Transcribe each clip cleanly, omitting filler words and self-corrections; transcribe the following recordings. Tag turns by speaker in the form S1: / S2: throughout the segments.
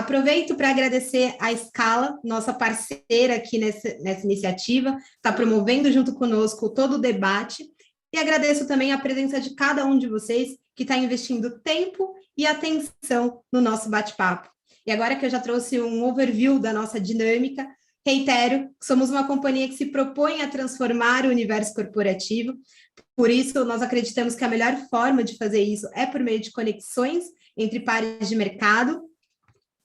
S1: Aproveito para agradecer a Scala, nossa parceira aqui nessa iniciativa, está promovendo junto conosco todo o debate, e agradeço também a presença de cada um de vocês que está investindo tempo e atenção no nosso bate-papo. E agora que eu já trouxe um overview da nossa dinâmica, reitero que somos uma companhia que se propõe a transformar o universo corporativo, por isso nós acreditamos que a melhor forma de fazer isso é por meio de conexões entre pares de mercado,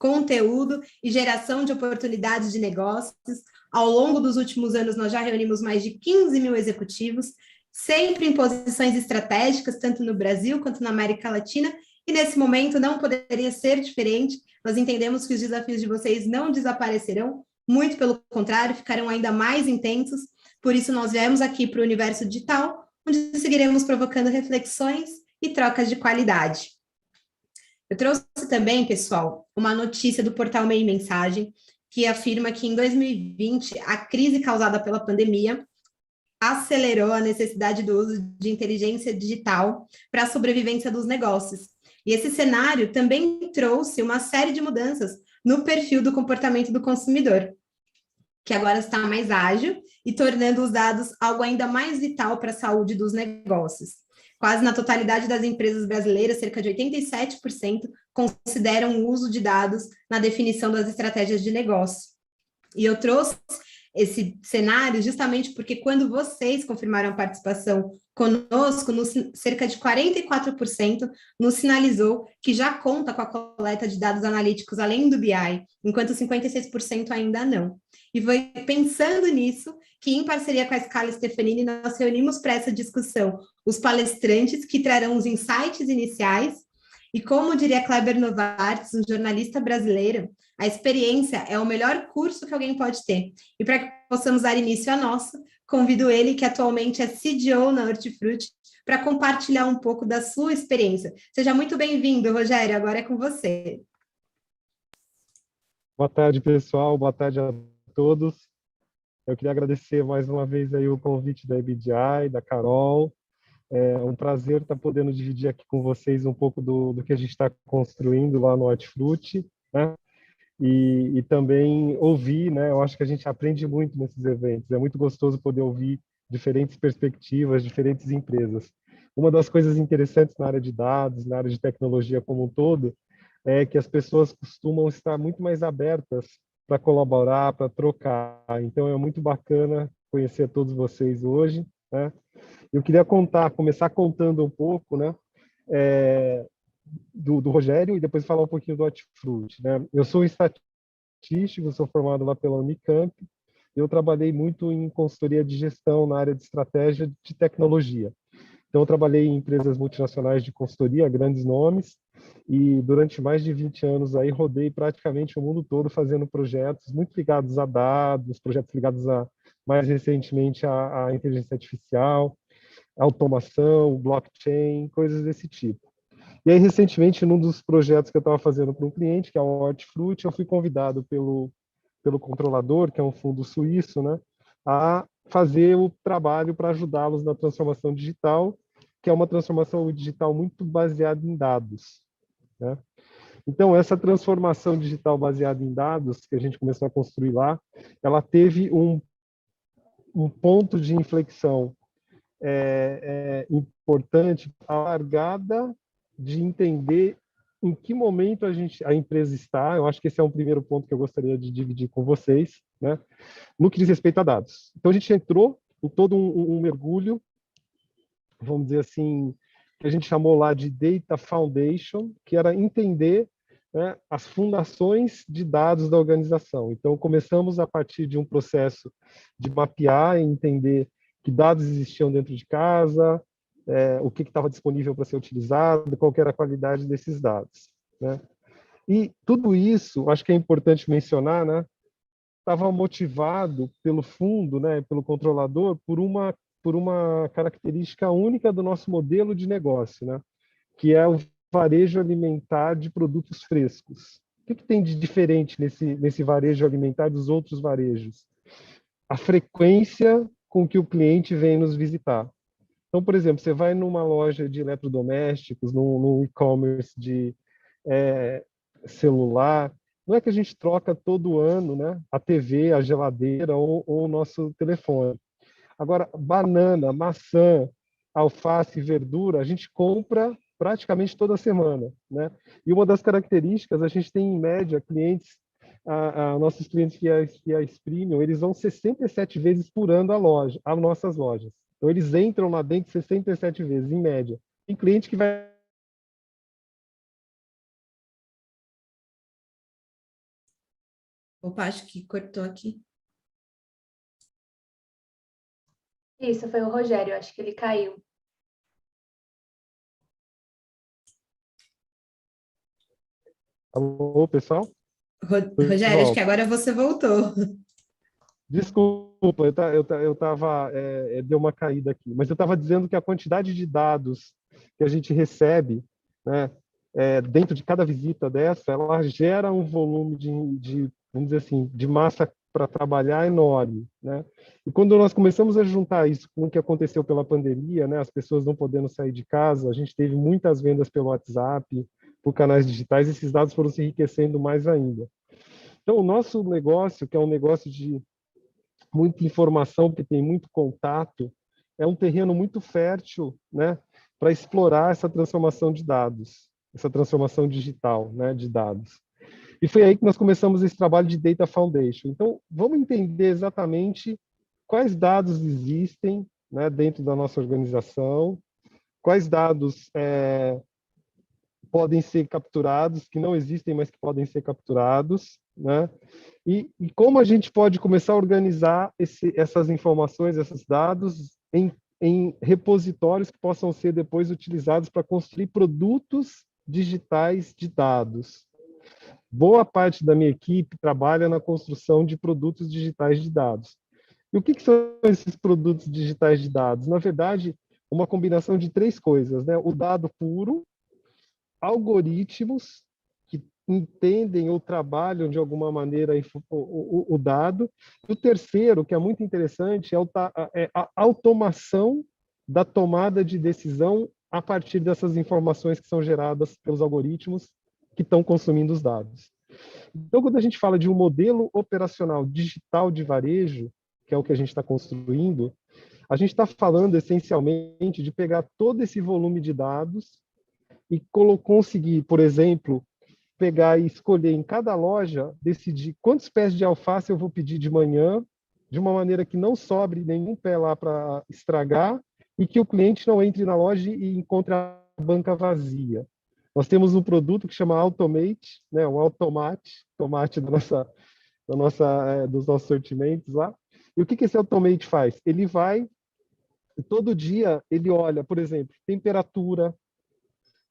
S1: conteúdo e geração de oportunidades de negócios. Ao longo dos últimos anos, nós já reunimos mais de 15 mil executivos, sempre em posições estratégicas, tanto no Brasil quanto na América Latina, e nesse momento não poderia ser diferente. Nós entendemos que os desafios de vocês não desaparecerão, muito pelo contrário, ficarão ainda mais intensos. Por isso, nós viemos aqui para o universo digital, onde seguiremos provocando reflexões e trocas de qualidade. Eu trouxe também, pessoal, uma notícia do portal Meio Mensagem, que afirma que em 2020, a crise causada pela pandemia acelerou a necessidade do uso de inteligência digital para a sobrevivência dos negócios. E esse cenário também trouxe uma série de mudanças no perfil do comportamento do consumidor, que agora está mais ágil e tornando os dados algo ainda mais vital para a saúde dos negócios. Quase na totalidade das empresas brasileiras, cerca de 87%, consideram o uso de dados na definição das estratégias de negócio. E eu trouxe esse cenário justamente porque quando vocês confirmaram a participação conosco, cerca de 44% nos sinalizou que já conta com a coleta de dados analíticos além do BI, enquanto 56% ainda não. E foi pensando nisso que, em parceria com a Scala Stefanini, nós reunimos para essa discussão os palestrantes que trarão os insights iniciais e, como diria Kleber Novartis, um jornalista brasileiro, a experiência é o melhor curso que alguém pode ter. E para que possamos dar início à nossa, convido ele, que atualmente é CDO na Hortifruti, para compartilhar um pouco da sua experiência. Seja muito bem-vindo, Rogério, agora é com você.
S2: Boa tarde, pessoal, boa tarde a todos. Eu queria agradecer mais uma vez aí o convite da EBDI, da Carol. É um prazer estar podendo dividir aqui com vocês um pouco do que a gente está construindo lá no Hortifruti, né? E também ouvir, né? Eu acho que a gente aprende muito nesses eventos. É muito gostoso poder ouvir diferentes perspectivas, diferentes empresas. Uma das coisas interessantes na área de dados, na área de tecnologia como um todo, é que as pessoas costumam estar muito mais abertas para colaborar, para trocar. Então é muito bacana conhecer todos vocês hoje, né? Eu queria começar contando um pouco, né? Do Rogério e depois falar um pouquinho do Hortifruti, né? Eu sou estatístico, sou formado lá pela Unicamp. Eu trabalhei muito em consultoria de gestão na área de estratégia de tecnologia. Então, eu trabalhei em empresas multinacionais de consultoria, grandes nomes, e durante mais de 20 anos aí rodei praticamente o mundo todo fazendo projetos muito ligados a dados, projetos ligados mais recentemente à inteligência artificial, automação, blockchain, coisas desse tipo. E aí, recentemente, num dos projetos que eu estava fazendo para um cliente, que é o Hortifruti, eu fui convidado pelo controlador, que é um fundo suíço, né, a fazer o trabalho para ajudá-los na transformação digital, que é uma transformação digital muito baseada em dados, né? Então, essa transformação digital baseada em dados, que a gente começou a construir lá, ela teve um ponto de inflexão importante, a largada de entender em que momento a empresa está. Eu acho que esse é um primeiro ponto que eu gostaria de dividir com vocês, né, no que diz respeito a dados. Então, a gente entrou em todo um mergulho, vamos dizer assim, que a gente chamou lá de Data Foundation, que era entender, né, as fundações de dados da organização. Então, começamos a partir de um processo de mapear e entender que dados existiam dentro de casa, o que estava disponível para ser utilizado, qual que era a qualidade desses dados, né? E tudo isso, acho que é importante mencionar, né, estava motivado pelo fundo, né, pelo controlador, por uma característica única do nosso modelo de negócio, né, que é o varejo alimentar de produtos frescos. O que tem de diferente nesse varejo alimentar dos outros varejos? A frequência com que o cliente vem nos visitar. Então, por exemplo, você vai numa loja de eletrodomésticos, num e-commerce de celular, não é que a gente troca todo ano, né, a TV, a geladeira ou o nosso telefone. Agora, banana, maçã, alface e verdura, a gente compra praticamente toda semana, né? E uma das características, a gente tem em média clientes, nossos clientes fiéis premium, eles vão 67 vezes por ano à loja, às nossas lojas. Então, eles entram lá dentro 67 vezes, em média. Tem cliente que vai.
S1: Opa, acho que cortou aqui.
S3: Isso, foi o Rogério, acho que ele caiu.
S2: Alô, pessoal?
S1: Rogério, acho que agora você voltou.
S2: Desculpa, eu tava, deu uma caída aqui, mas eu estava dizendo que a quantidade de dados que a gente recebe, né, dentro de cada visita dessa, ela gera um volume vamos dizer assim, de massa para trabalhar enorme, né? E quando nós começamos a juntar isso com o que aconteceu pela pandemia, né, as pessoas não podendo sair de casa, a gente teve muitas vendas pelo WhatsApp, por canais digitais, esses dados foram se enriquecendo mais ainda. Então, o nosso negócio, que é um negócio de muita informação, porque tem muito contato, é um terreno muito fértil, né, para explorar essa transformação de dados, essa transformação digital, né, de dados. E foi aí que nós começamos esse trabalho de Data Foundation. Então, vamos entender exatamente quais dados existem, né, dentro da nossa organização, quais dados podem ser capturados, que não existem, mas que podem ser capturados, né? E como a gente pode começar a organizar essas informações, esses dados, em repositórios que possam ser depois utilizados para construir produtos digitais de dados. Boa parte da minha equipe trabalha na construção de produtos digitais de dados. E o que são esses produtos digitais de dados? Na verdade, uma combinação de três coisas, né? O dado puro, algoritmos que entendem ou trabalham de alguma maneira o dado. E o terceiro, que é muito interessante, é a automação da tomada de decisão a partir dessas informações que são geradas pelos algoritmos que estão consumindo os dados. Então, quando a gente fala de um modelo operacional digital de varejo, que é o que a gente está construindo, a gente está falando essencialmente de pegar todo esse volume de dados e conseguir, por exemplo, pegar e escolher em cada loja, decidir quantos pés de alface eu vou pedir de manhã, de uma maneira que não sobre nenhum pé lá para estragar e que o cliente não entre na loja e encontre a banca vazia. Nós temos um produto que chama Automate, né, um tomate dos nossos sortimentos lá. E o que esse Automate faz? Ele vai, todo dia, ele olha, por exemplo, temperatura,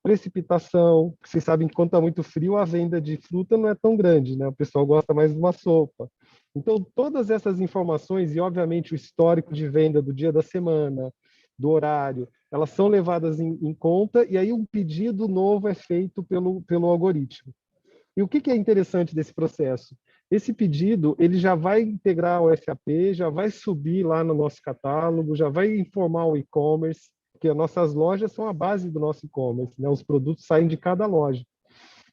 S2: precipitação. Vocês sabem que quando está muito frio, a venda de fruta não é tão grande, né? O pessoal gosta mais de uma sopa. Então, todas essas informações e, obviamente, o histórico de venda do dia da semana, do horário, elas são levadas em conta e aí um pedido novo é feito pelo algoritmo. E o que é interessante desse processo? Esse pedido, ele já vai integrar o SAP, já vai subir lá no nosso catálogo, já vai informar o e-commerce, porque as nossas lojas são a base do nosso e-commerce, né? Os produtos saem de cada loja.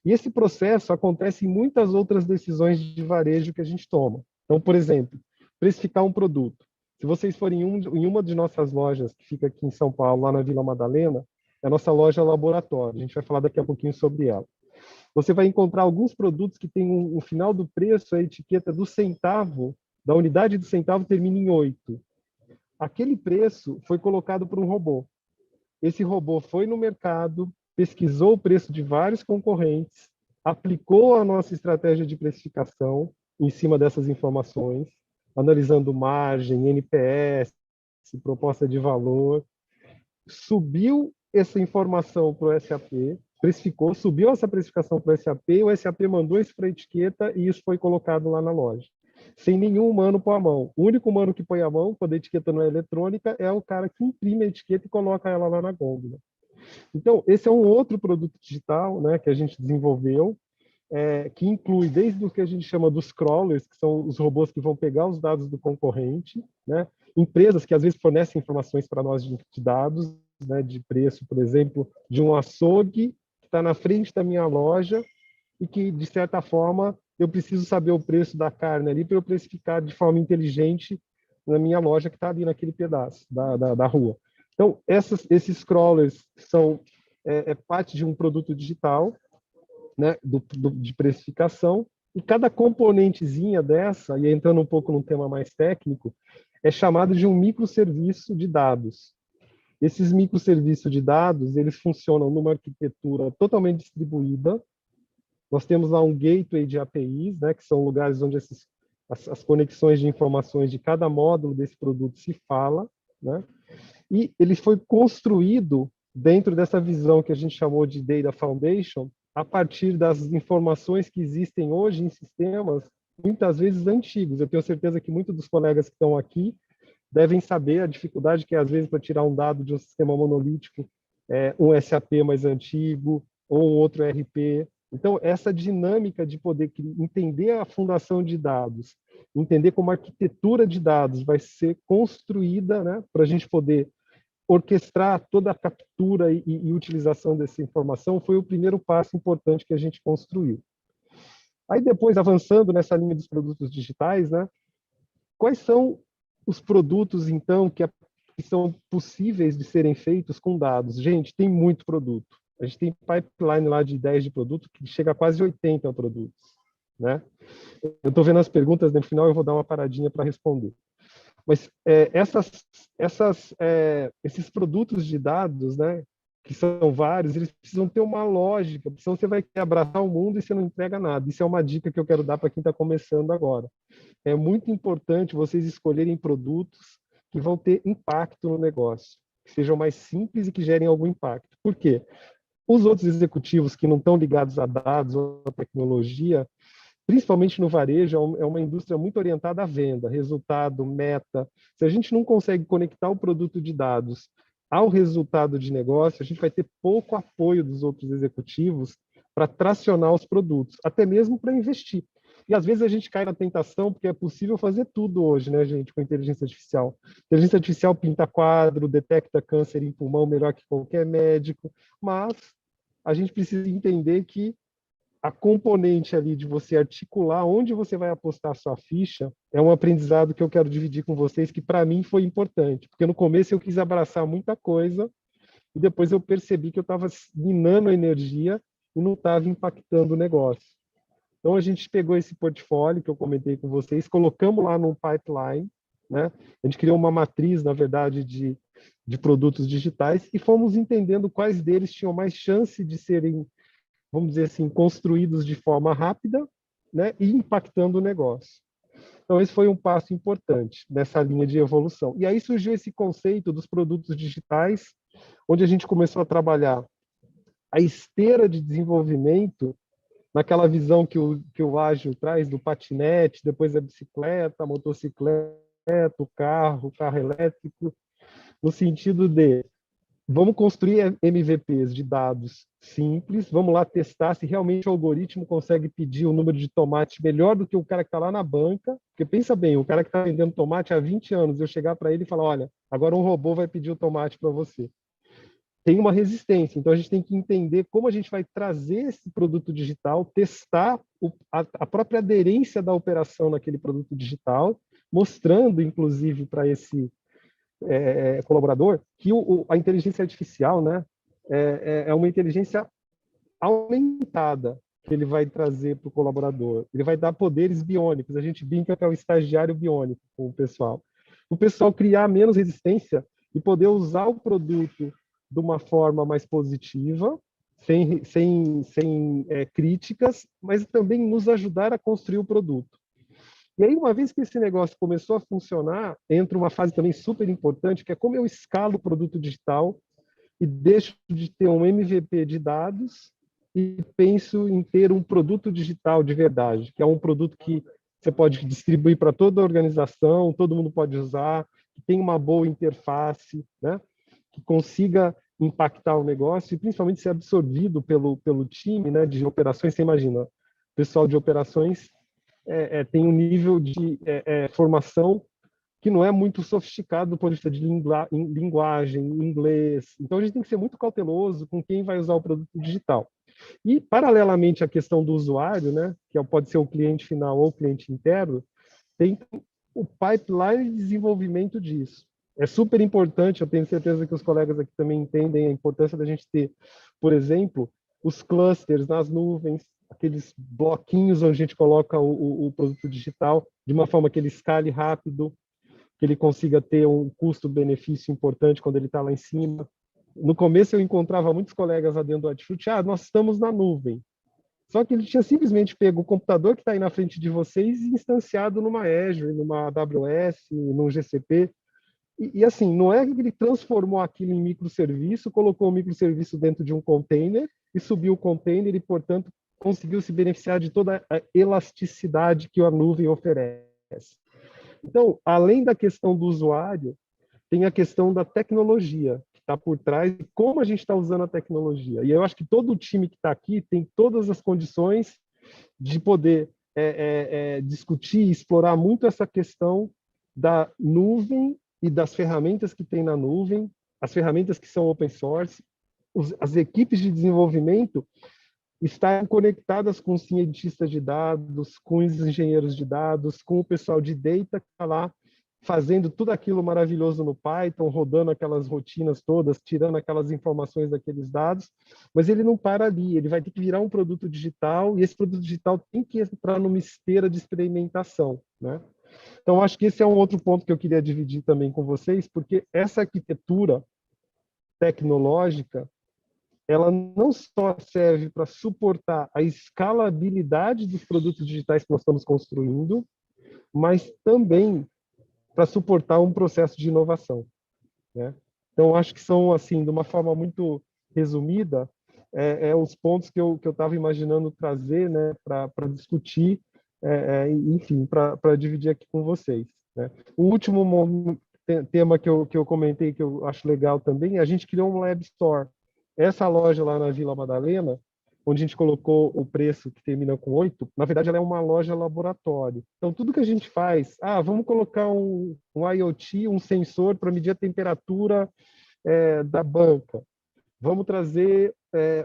S2: E esse processo acontece em muitas outras decisões de varejo que a gente toma. Então, por exemplo, precificar um produto. Se vocês forem em uma de nossas lojas, que fica aqui em São Paulo, lá na Vila Madalena, é a nossa loja laboratório. A gente vai falar daqui a pouquinho sobre ela. Você vai encontrar alguns produtos que têm um final do preço, a etiqueta do centavo, da unidade do centavo termina em 8. Aquele preço foi colocado por um robô. Esse robô foi no mercado, pesquisou o preço de vários concorrentes, aplicou a nossa estratégia de precificação em cima dessas informações, analisando margem, NPS, proposta de valor, subiu essa informação para o SAP, precificou, subiu essa precificação para o SAP, o SAP mandou isso para a etiqueta e isso foi colocado lá na loja. Sem nenhum humano pôr a mão. O único humano que põe a mão, quando a etiqueta não é eletrônica, é o cara que imprime a etiqueta e coloca ela lá na gôndola. Então, esse é um outro produto digital, né, que a gente desenvolveu, que inclui desde o que a gente chama dos crawlers, que são os robôs que vão pegar os dados do concorrente, né, empresas que às vezes fornecem informações para nós de dados, né, de preço, por exemplo, de um açougue que está na frente da minha loja e que, de certa forma, eu preciso saber o preço da carne ali para eu precificar de forma inteligente na minha loja que está ali naquele pedaço da rua. Então, esses crawlers são parte de um produto digital, né, de precificação, e cada componentezinha dessa, e entrando um pouco num tema mais técnico, é chamado de um microserviço de dados. Esses microserviços de dados, eles funcionam numa arquitetura totalmente distribuída. Nós temos lá um gateway de APIs, né, que são lugares onde as conexões de informações de cada módulo desse produto se fala, né? E ele foi construído dentro dessa visão que a gente chamou de Data Foundation, a partir das informações que existem hoje em sistemas, muitas vezes antigos. Eu tenho certeza que muitos dos colegas que estão aqui devem saber a dificuldade que é, às vezes, para tirar um dado de um sistema monolítico, um SAP mais antigo, ou um outro ERP. Então, essa dinâmica de poder entender a fundação de dados, entender como a arquitetura de dados vai ser construída, né, para a gente poder orquestrar toda a captura e utilização dessa informação, foi o primeiro passo importante que a gente construiu. Aí depois, avançando nessa linha dos produtos digitais, né, quais são os produtos, então, que são possíveis de serem feitos com dados? Gente, tem muito produto. A gente tem pipeline lá de 10 de produto que chega a quase 80 produtos, né? Eu estou vendo as perguntas, no final eu vou dar uma paradinha para responder. Mas esses produtos de dados, né, que são vários, eles precisam ter uma lógica, porque senão você vai abraçar o mundo e você não entrega nada. Isso é uma dica que eu quero dar para quem está começando agora. É muito importante vocês escolherem produtos que vão ter impacto no negócio, que sejam mais simples e que gerem algum impacto. Por quê? Os outros executivos que não estão ligados a dados ou a tecnologia, principalmente no varejo, é uma indústria muito orientada à venda, resultado, meta. Se a gente não consegue conectar o produto de dados ao resultado de negócio, a gente vai ter pouco apoio dos outros executivos para tracionar os produtos, até mesmo para investir. E às vezes a gente cai na tentação, porque é possível fazer tudo hoje, né, gente, com inteligência artificial. Inteligência artificial pinta quadro, detecta câncer em pulmão melhor que qualquer médico, mas a gente precisa entender que a componente ali de você articular onde você vai apostar a sua ficha é um aprendizado que eu quero dividir com vocês, que para mim foi importante, porque no começo eu quis abraçar muita coisa e depois eu percebi que eu estava minando a energia e não estava impactando o negócio. Então a gente pegou esse portfólio que eu comentei com vocês, colocamos lá num pipeline, né? A gente criou uma matriz, na verdade, de produtos digitais e fomos entendendo quais deles tinham mais chance de serem, vamos dizer assim, construídos de forma rápida, né, e impactando o negócio. Então, esse foi um passo importante nessa linha de evolução. E aí surgiu esse conceito dos produtos digitais, onde a gente começou a trabalhar a esteira de desenvolvimento, naquela visão que o Ágil traz do patinete, depois a bicicleta, a motocicleta, o carro elétrico, no sentido de vamos construir MVPs de dados simples, vamos lá testar se realmente o algoritmo consegue pedir o número de tomate melhor do que o cara que está lá na banca, porque pensa bem, o cara que está vendendo tomate há 20 anos, eu chegar para ele e falar, olha, agora um robô vai pedir o tomate para você. Tem uma resistência, então a gente tem que entender como a gente vai trazer esse produto digital, testar a própria aderência da operação naquele produto digital, mostrando, inclusive, para esse colaborador, que a inteligência artificial, né, é uma inteligência aumentada que ele vai trazer para o colaborador. Ele vai dar poderes biônicos. A gente brinca que é o estagiário biônico com o pessoal. O pessoal criar menos resistência e poder usar o produto de uma forma mais positiva, sem críticas, mas também nos ajudar a construir o produto. E aí, uma vez que esse negócio começou a funcionar, entra uma fase também super importante, que é como eu escalo o produto digital e deixo de ter um MVP de dados e penso em ter um produto digital de verdade, que é um produto que você pode distribuir para toda a organização, todo mundo pode usar, que tem uma boa interface, né? Que consiga impactar o negócio e principalmente ser absorvido pelo time, né, de operações. Você imagina, o pessoal de operações tem um nível de formação que não é muito sofisticado do ponto de vista de linguagem, inglês. Então, a gente tem que ser muito cauteloso com quem vai usar o produto digital. E, paralelamente à questão do usuário, né, que pode ser o cliente final ou o cliente interno, tem o pipeline de desenvolvimento disso. É super importante, eu tenho certeza que os colegas aqui também entendem a importância da gente ter, por exemplo, os clusters nas nuvens, aqueles bloquinhos onde a gente coloca o produto digital, de uma forma que ele escale rápido, que ele consiga ter um custo-benefício importante quando ele está lá em cima. No começo eu encontrava muitos colegas lá dentro do Hortifruti, nós estamos na nuvem. Só que ele tinha simplesmente pego o computador que está aí na frente de vocês e instanciado numa Azure, numa AWS, num GCP. E assim, não é que ele transformou aquilo em microserviço, colocou o microserviço dentro de um container e subiu o container e, portanto, conseguiu se beneficiar de toda a elasticidade que a nuvem oferece. Então, além da questão do usuário, tem a questão da tecnologia que está por trás e como a gente está usando a tecnologia. E eu acho que todo o time que está aqui tem todas as condições de poder discutir e explorar muito essa questão da nuvem e das ferramentas que tem na nuvem, as ferramentas que são open source, as equipes de desenvolvimento estarem conectadas com os cientistas de dados, com os engenheiros de dados, com o pessoal de data que está lá fazendo tudo aquilo maravilhoso no Python, rodando aquelas rotinas todas, tirando aquelas informações daqueles dados, mas ele não para ali, ele vai ter que virar um produto digital, e esse produto digital tem que entrar numa esteira de experimentação, né? Então, acho que esse é um outro ponto que eu queria dividir também com vocês, porque essa arquitetura tecnológica, ela não só serve para suportar a escalabilidade dos produtos digitais que nós estamos construindo, mas também para suportar um processo de inovação, né? Então, acho que são, assim, de uma forma muito resumida, os pontos que eu estava imaginando trazer, né, para discutir, enfim, para dividir aqui com vocês, né? O último tema que eu comentei, que eu acho legal também, a gente criou um Lab Store. Essa loja lá na Vila Madalena, onde a gente colocou o preço que termina com 8, na verdade ela é uma loja laboratório. Então tudo que a gente faz, vamos colocar um IoT, um sensor para medir a temperatura da banca. Vamos trazer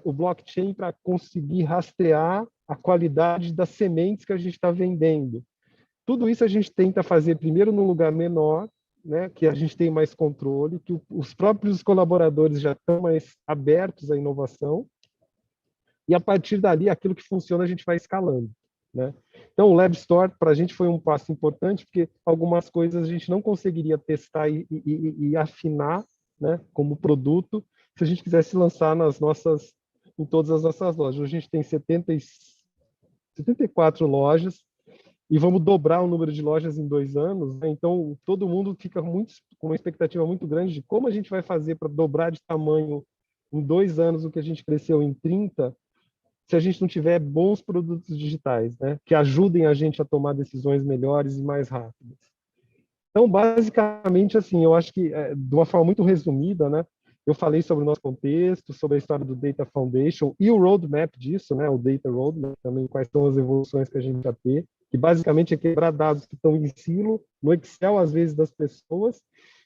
S2: o blockchain para conseguir rastrear a qualidade das sementes que a gente está vendendo. Tudo isso a gente tenta fazer primeiro num lugar menor, né, que a gente tem mais controle, que os próprios colaboradores já estão mais abertos à inovação, e a partir dali, aquilo que funciona, a gente vai escalando, né? Então, o Lab Store, para a gente, foi um passo importante, porque algumas coisas a gente não conseguiria testar e afinar, né, como produto, se a gente quisesse lançar em todas as nossas lojas. Hoje a gente tem 74 lojas, e vamos dobrar o número de lojas em 2 anos, né? Então, todo mundo fica com uma expectativa muito grande de como a gente vai fazer para dobrar de tamanho em 2 anos o que a gente cresceu em 30, se a gente não tiver bons produtos digitais, né, que ajudem a gente a tomar decisões melhores e mais rápidas. Então, basicamente, assim, eu acho que, de uma forma muito resumida, né, eu falei sobre o nosso contexto, sobre a história do Data Foundation e o roadmap disso, né, o Data Roadmap, também quais são as evoluções que a gente vai ter, que basicamente é quebrar dados que estão em silo, no Excel, às vezes, das pessoas,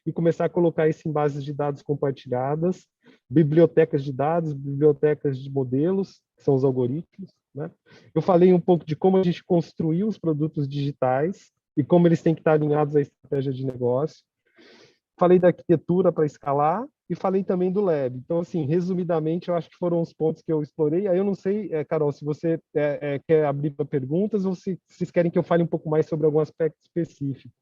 S2: e começar a colocar isso em bases de dados compartilhadas, bibliotecas de dados, bibliotecas de modelos, que são os algoritmos, né? Eu falei um pouco de como a gente construiu os produtos digitais e como eles têm que estar alinhados à estratégia de negócio. Falei da arquitetura para escalar e falei também do Lab. Então, assim, resumidamente, eu acho que foram os pontos que eu explorei. Aí eu não sei, Carol, se você quer abrir para perguntas ou se vocês querem que eu fale um pouco mais sobre algum aspecto específico.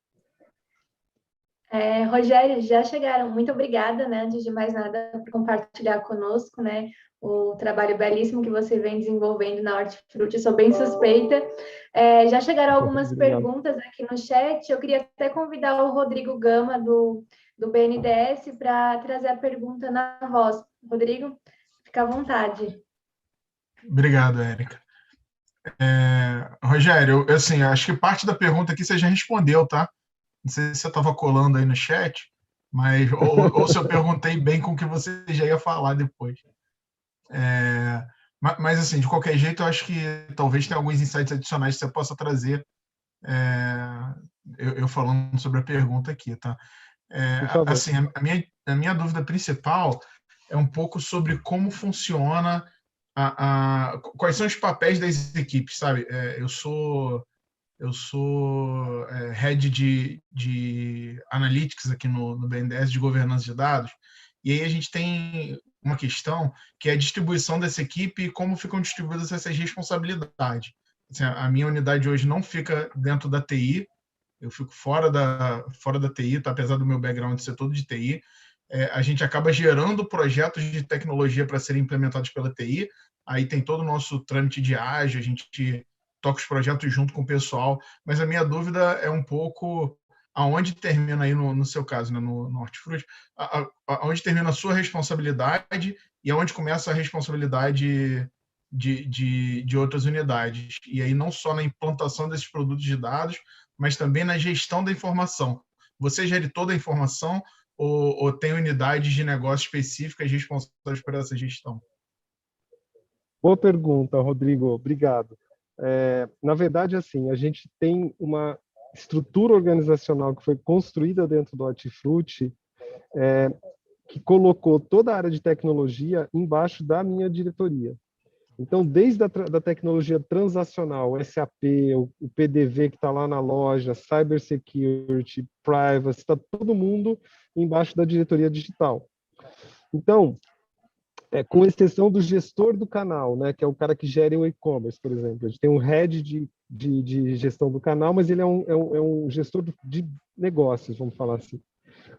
S3: Rogério, já chegaram. Muito obrigada, né, antes de mais nada, por compartilhar conosco, né, o trabalho belíssimo que você vem desenvolvendo na Hortifruti. Sou bem suspeita. Já chegaram algumas perguntas aqui no chat. Eu queria até convidar o Rodrigo Gama, do BNDES, para trazer a pergunta na voz. Rodrigo, fica à vontade.
S4: Obrigado, Érica. Rogério, assim, acho que parte da pergunta aqui você já respondeu, tá? Não sei se você estava colando aí no chat, mas ou se eu perguntei bem com o que você já ia falar depois. Mas, assim, de qualquer jeito, eu acho que talvez tenha alguns insights adicionais que você possa trazer eu falando sobre a pergunta aqui, tá? Assim, a minha dúvida principal é um pouco sobre como funciona quais são os papéis das equipes, sabe? Eu sou head de analytics aqui no BNDES, de governança de dados, e aí a gente tem uma questão que é a distribuição dessa equipe e como ficam distribuídas essas responsabilidades. Assim, a minha unidade hoje não fica dentro da TI, eu fico fora da TI, tá? Apesar do meu background ser todo de TI, a gente acaba gerando projetos de tecnologia para serem implementados pela TI, aí tem todo o nosso trâmite de ágil, a gente toca os projetos junto com o pessoal, mas a minha dúvida é um pouco aonde termina aí no seu caso, né, no Hortifruti, aonde termina a sua responsabilidade e aonde começa a responsabilidade de outras unidades. E aí não só na implantação desses produtos de dados, mas também na gestão da informação. Você gere toda a informação ou tem unidades de negócio específicas responsáveis por essa gestão?
S2: Boa pergunta, Rodrigo. Obrigado. Na verdade, assim, a gente tem uma estrutura organizacional que foi construída dentro do Hortifruti, que colocou toda a área de tecnologia embaixo da minha diretoria. Então, desde da tecnologia transacional, o SAP, o PDV que está lá na loja, cybersecurity, privacy, está todo mundo embaixo da diretoria digital. Então, com exceção do gestor do canal, né, que é o cara que gera o e-commerce, por exemplo. A gente tem um head de gestão do canal, mas ele é um gestor de negócios, vamos falar assim.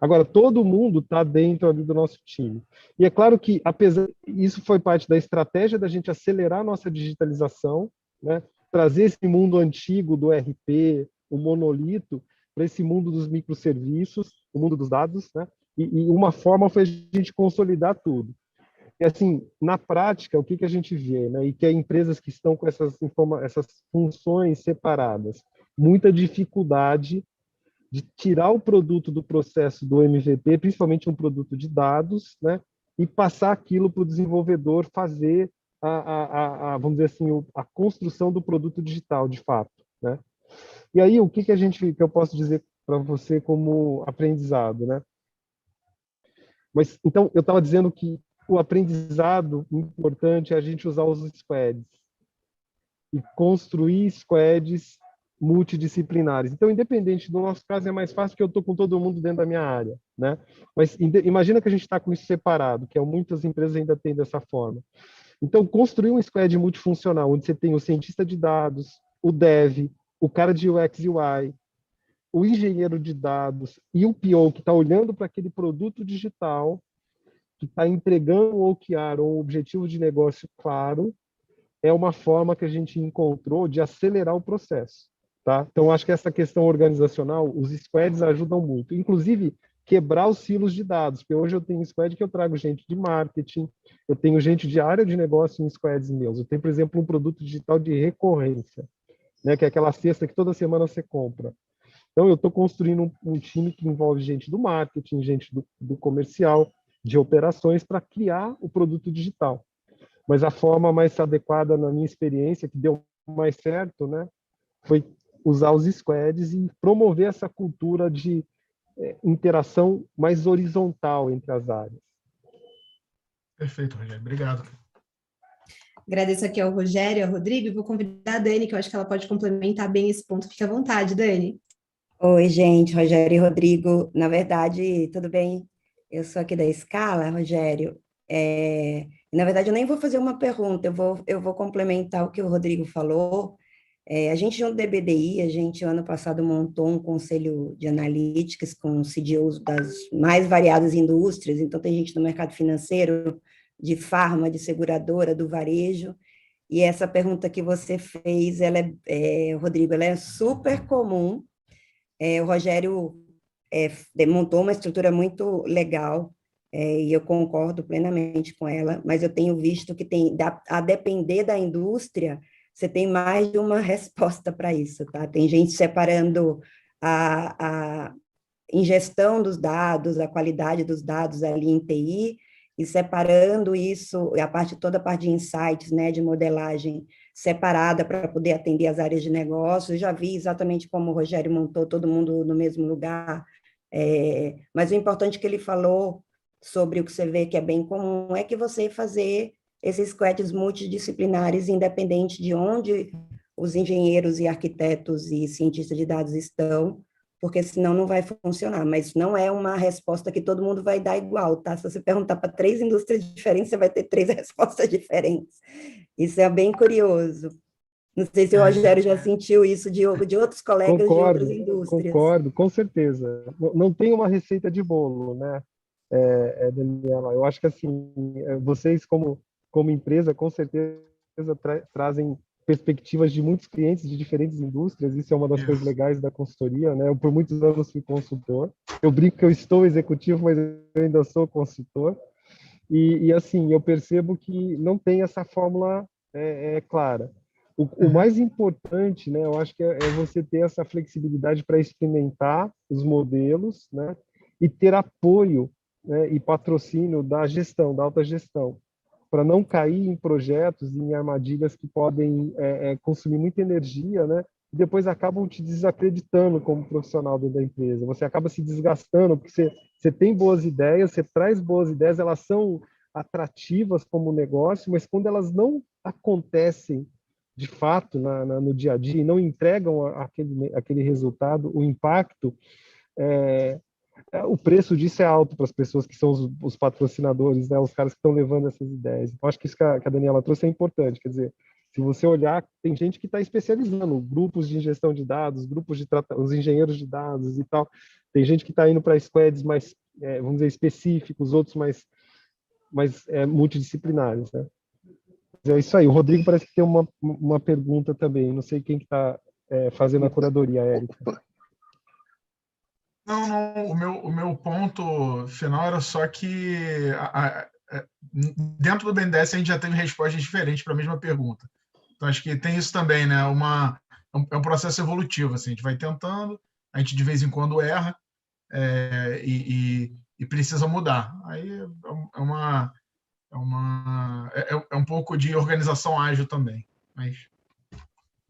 S2: Agora, todo mundo está dentro ali do nosso time. E é claro que, apesar isso foi parte da estratégia da gente acelerar a nossa digitalização, né, trazer esse mundo antigo do RP, o monolito, para esse mundo dos microserviços, o mundo dos dados, né, e uma forma foi a gente consolidar tudo. E, assim, na prática, o que a gente vê, né, e que é empresas que estão com essas funções separadas, muita dificuldade de tirar o produto do processo do MVP, principalmente um produto de dados, né, e passar aquilo para o desenvolvedor fazer vamos dizer assim, a construção do produto digital, de fato, né? E aí, o que eu posso dizer para você como aprendizado, né? Mas, então, eu estava dizendo que o aprendizado importante é a gente usar os squads e construir squads multidisciplinares. Então, independente do nosso caso, é mais fácil que eu estou com todo mundo dentro da minha área, né? Mas imagina que a gente está com isso separado, que muitas empresas ainda têm dessa forma. Então, construir um squad multifuncional, onde você tem o cientista de dados, o dev, o cara de UX e UI, o engenheiro de dados e o PO que está olhando para aquele produto digital, que está entregando um OKR ou um objetivo de negócio claro, é uma forma que a gente encontrou de acelerar o processo. Tá? Então, acho que essa questão organizacional, os squads ajudam muito. Inclusive, quebrar os silos de dados, porque hoje eu tenho squad que eu trago gente de marketing, eu tenho gente de área de negócio em squads meus. Eu tenho, por exemplo, um produto digital de recorrência, né, que é aquela cesta que toda semana você compra. Então, eu estou construindo um time que envolve gente do marketing, gente do comercial, de operações, para criar o produto digital. Mas a forma mais adequada, na minha experiência, que deu mais certo, né, foi usar os squads e promover essa cultura de interação mais horizontal entre as áreas.
S4: Perfeito, Rogério. Obrigado.
S1: Agradeço aqui ao Rogério e ao Rodrigo, e vou convidar a Dani, que eu acho que ela pode complementar bem esse ponto. Fique à vontade, Dani.
S5: Oi, gente, Rogério e Rodrigo. Na verdade, tudo bem? Eu sou aqui da Scala, Rogério. Na verdade, eu nem vou fazer uma pergunta, eu vou complementar o que o Rodrigo falou. A gente, junto da BDI, ano passado montou um conselho de analytics com CDOs das mais variadas indústrias, então tem gente do mercado financeiro, de farma, de seguradora, do varejo, e essa pergunta que você fez, Rodrigo, ela é super comum. O Rogério montou uma estrutura muito legal, e eu concordo plenamente com ela, mas eu tenho visto que a depender da indústria, você tem mais de uma resposta para isso, tá? Tem gente separando a ingestão dos dados, a qualidade dos dados ali em TI, e separando isso, toda a parte de insights, né, de modelagem, separada para poder atender as áreas de negócio. Eu já vi exatamente como o Rogério montou todo mundo no mesmo lugar, mas o importante que ele falou sobre o que você vê que é bem comum é que você fazer esses squads multidisciplinares, independente de onde os engenheiros e arquitetos e cientistas de dados estão, porque senão não vai funcionar, mas não é uma resposta que todo mundo vai dar igual, tá? Se você perguntar para 3 indústrias diferentes, você vai ter 3 respostas diferentes. Isso é bem curioso. Não sei se o Rogério já sentiu isso de outros colegas de outras indústrias.
S2: Concordo, com certeza. Não tem uma receita de bolo, né, Daniela? Eu acho que, assim, vocês, como empresa, com certeza trazem perspectivas de muitos clientes de diferentes indústrias. Isso é uma das coisas legais da consultoria, né? Eu, por muitos anos, fui consultor. Eu brinco que eu estou executivo, mas eu ainda sou consultor. E assim, eu percebo que não tem essa fórmula clara. O mais importante, né, eu acho que é você ter essa flexibilidade para experimentar os modelos, né, e ter apoio, né, e patrocínio da gestão, da alta gestão, para não cair em projetos, em armadilhas que podem consumir muita energia, né, e depois acabam te desacreditando como profissional dentro da empresa. Você acaba se desgastando, porque você tem boas ideias, você traz boas ideias, elas são atrativas como negócio, mas quando elas não acontecem de fato no dia a dia e não entregam aquele resultado, o impacto, o preço disso é alto para as pessoas que são os patrocinadores, né, os caras que estão levando essas ideias. Então, acho que isso que a Daniela trouxe é importante. Quer dizer, se você olhar, tem gente que está especializando, grupos de ingestão de dados, os engenheiros de dados e tal. Tem gente que está indo para squads mais, vamos dizer, específicos, outros mais multidisciplinares, né? É isso aí. O Rodrigo parece que tem uma pergunta também. Não sei quem que está fazendo a curadoria, Érica.
S4: Não, o meu ponto final era só que dentro do BNDES a gente já teve respostas diferentes para a mesma pergunta. Então, acho que tem isso também, né? É um processo evolutivo. Assim, a gente vai tentando, a gente de vez em quando erra e precisa mudar. Aí é um pouco de organização ágil também. Mas...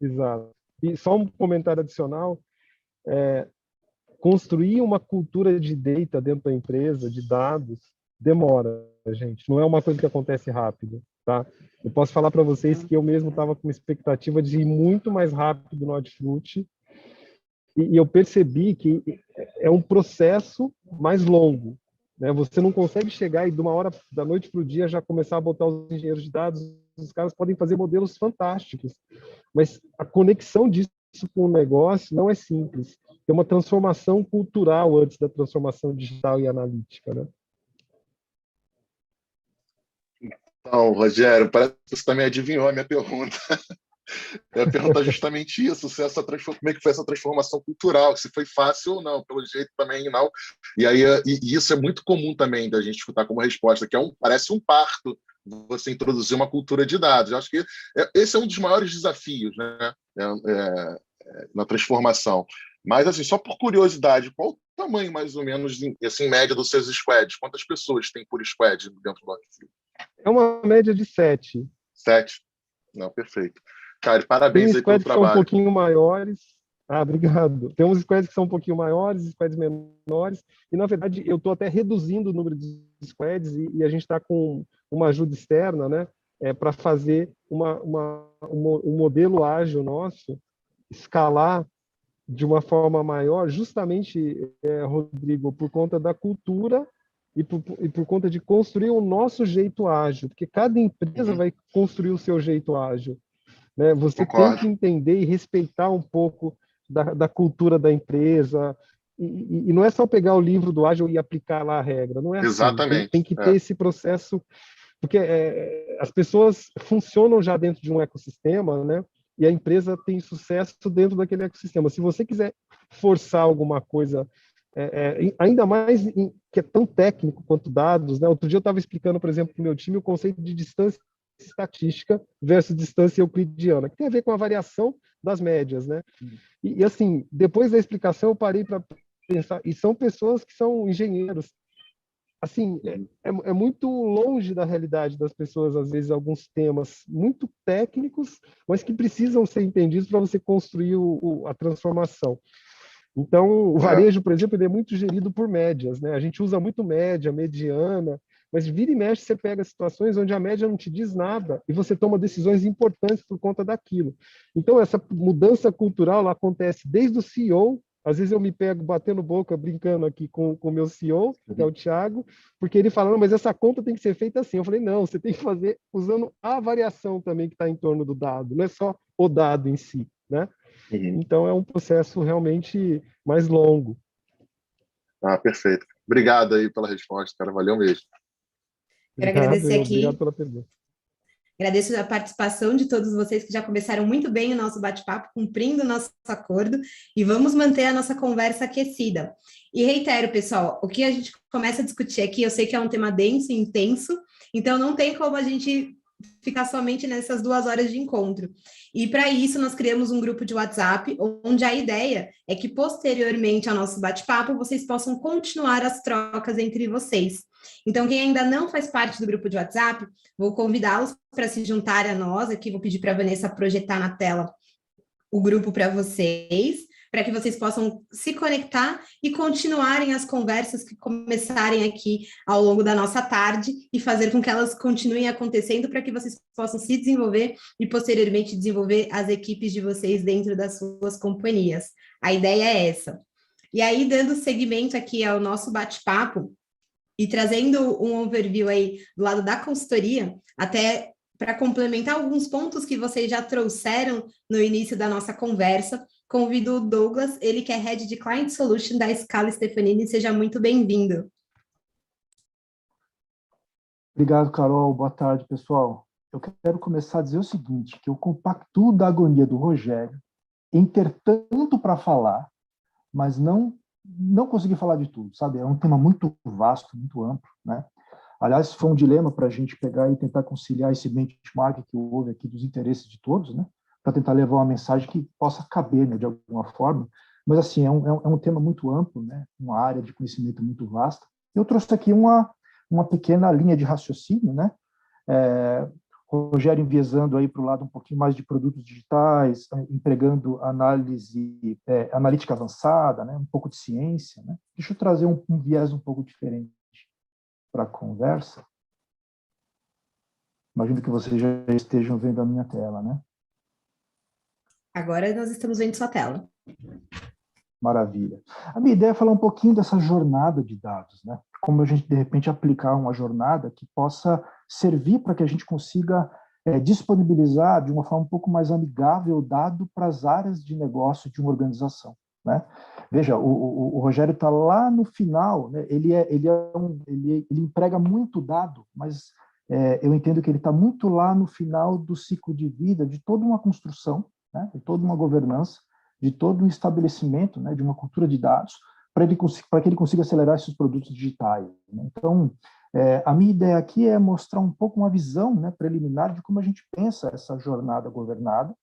S2: Exato. E só um comentário adicional, construir uma cultura de data dentro da empresa, de dados, demora, gente. Não é uma coisa que acontece rápido, tá? Eu posso falar para vocês que eu mesmo estava com expectativa de ir muito mais rápido no Hortifruti e eu percebi que é um processo mais longo, né? Você não consegue chegar e de uma hora da noite para o dia já começar a botar os engenheiros de dados. Os caras podem fazer modelos fantásticos, mas a conexão disso com o negócio não é simples. Tem uma transformação cultural antes da transformação digital e analítica, né?
S6: Então, Rogério, parece que você também adivinhou a minha pergunta. Eu ia perguntar justamente isso, como é que foi essa transformação cultural, se foi fácil ou não, pelo jeito também não. E aí, isso é muito comum também da gente escutar como resposta, que parece um parto você introduzir uma cultura de dados. Eu acho que esse é um dos maiores desafios, né, na transformação. Mas, assim, só por curiosidade, qual o tamanho, mais ou menos, assim, em média dos seus squads? Quantas pessoas tem por squad dentro do Hortifruti?
S2: É uma média de 7.
S6: 7? Não, perfeito. Cara, parabéns aí pelo trabalho. Tem squads que são um pouquinho
S2: maiores. Obrigado. Tem uns squads que são um pouquinho maiores, squads menores. E, na verdade, eu estou até reduzindo o número de squads e a gente está com uma ajuda externa, né, para fazer um modelo ágil nosso escalar de uma forma maior, justamente, Rodrigo, por conta da cultura e por conta de construir o nosso jeito ágil, porque cada empresa vai construir o seu jeito ágil, né? Você tem que entender e respeitar um pouco da cultura da empresa, e não é só pegar o livro do ágil e aplicar lá a regra, não é assim.
S6: Exatamente.
S2: Tem que ter esse processo, porque as pessoas funcionam já dentro de um ecossistema, né? E a empresa tem sucesso dentro daquele ecossistema. Se você quiser forçar alguma coisa, ainda mais que é tão técnico quanto dados, né? Outro dia eu estava explicando, por exemplo, para o meu time o conceito de distância estatística versus distância euclidiana, que tem a ver com a variação das médias, né? E assim, depois da explicação eu parei para pensar, e são pessoas que são engenheiros, assim, é muito longe da realidade das pessoas, às vezes, alguns temas muito técnicos, mas que precisam ser entendidos para você construir a transformação. Então, o varejo, por exemplo, ele é muito gerido por médias, né? A gente usa muito média, mediana, mas vira e mexe você pega situações onde a média não te diz nada e você toma decisões importantes por conta daquilo. Então, essa mudança cultural ela acontece desde o CEO. Às vezes eu me pego batendo boca, brincando aqui com o meu CEO, que é o Thiago, porque ele fala, não, mas essa conta tem que ser feita assim. Eu falei, não, você tem que fazer usando a variação também que está em torno do dado, não é só o dado em si, né? Então, é um processo realmente mais longo.
S6: Perfeito. Obrigado aí pela resposta, cara. Valeu mesmo.
S1: Quero agradecer aqui.
S2: Obrigado pela pergunta.
S1: Agradeço a participação de todos vocês que já começaram muito bem o nosso bate-papo, cumprindo o nosso acordo, e vamos manter a nossa conversa aquecida. E reitero, pessoal, o que a gente começa a discutir aqui, eu sei que é um tema denso e intenso, então não tem como a gente ficar somente nessas 2 horas de encontro. E para isso nós criamos um grupo de WhatsApp, onde a ideia é que posteriormente ao nosso bate-papo, vocês possam continuar as trocas entre vocês. Então, quem ainda não faz parte do grupo de WhatsApp, vou convidá-los para se juntar a nós. Aqui vou pedir para a Vanessa projetar na tela o grupo para vocês, para que vocês possam se conectar e continuarem as conversas que começarem aqui ao longo da nossa tarde e fazer com que elas continuem acontecendo para que vocês possam se desenvolver e posteriormente desenvolver as equipes de vocês dentro das suas companhias. A ideia é essa. E aí, dando seguimento aqui ao nosso bate-papo e trazendo um overview aí do lado da consultoria, até para complementar alguns pontos que vocês já trouxeram no início da nossa conversa, convido o Douglas, ele que é Head de Client Solution da Scala Stefanini. Seja muito bem-vindo.
S7: Obrigado, Carol. Boa tarde, pessoal. Eu quero começar a dizer o seguinte, que eu compactuo da agonia do Rogério em ter tanto para falar, mas não consegui falar de tudo, sabe? É um tema muito vasto, muito amplo, né? Aliás, foi um dilema para a gente pegar e tentar conciliar esse benchmark que houve aqui dos interesses de todos, né? Para tentar levar uma mensagem que possa caber, né, de alguma forma. Mas, assim, é um tema muito amplo, né? Uma área de conhecimento muito vasta. Eu trouxe aqui uma pequena linha de raciocínio, né? Rogério enviesando aí para o lado um pouquinho mais de produtos digitais, empregando análise analítica avançada, né? Um pouco de ciência, né? Deixa eu trazer um viés um pouco diferente para a conversa. Imagino que vocês já estejam vendo a minha tela, né?
S1: Agora nós estamos vendo sua tela.
S7: Maravilha. A minha ideia é falar um pouquinho dessa jornada de dados, né? Como a gente, de repente, aplicar uma jornada que possa servir para que a gente consiga disponibilizar de uma forma um pouco mais amigável o dado para as áreas de negócio de uma organização, né? Veja, o Rogério está lá no final, né? Ele emprega muito dado, mas eu entendo que ele está muito lá no final do ciclo de vida de toda uma construção, né? De toda uma governança, de todo um estabelecimento, né? De uma cultura de dados, para que ele consiga acelerar esses produtos digitais, né? Então, a minha ideia aqui é mostrar um pouco uma visão, né, preliminar de como a gente pensa essa jornada governada,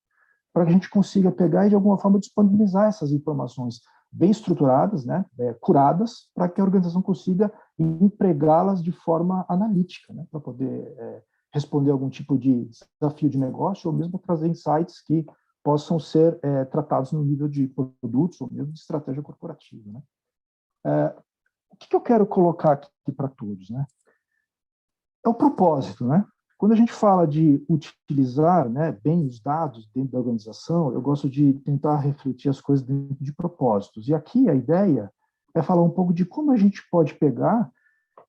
S7: para que a gente consiga pegar e, de alguma forma, disponibilizar essas informações bem estruturadas, né, curadas, para que a organização consiga empregá-las de forma analítica, né, para poder responder algum tipo de desafio de negócio ou mesmo trazer insights que possam ser tratados no nível de produtos ou mesmo de estratégia corporativa, né. O que eu quero colocar aqui para todos, né? É o propósito, né? Quando a gente fala de utilizar, né, bem os dados dentro da organização, eu gosto de tentar refletir as coisas dentro de propósitos. E aqui a ideia é falar um pouco de como a gente pode pegar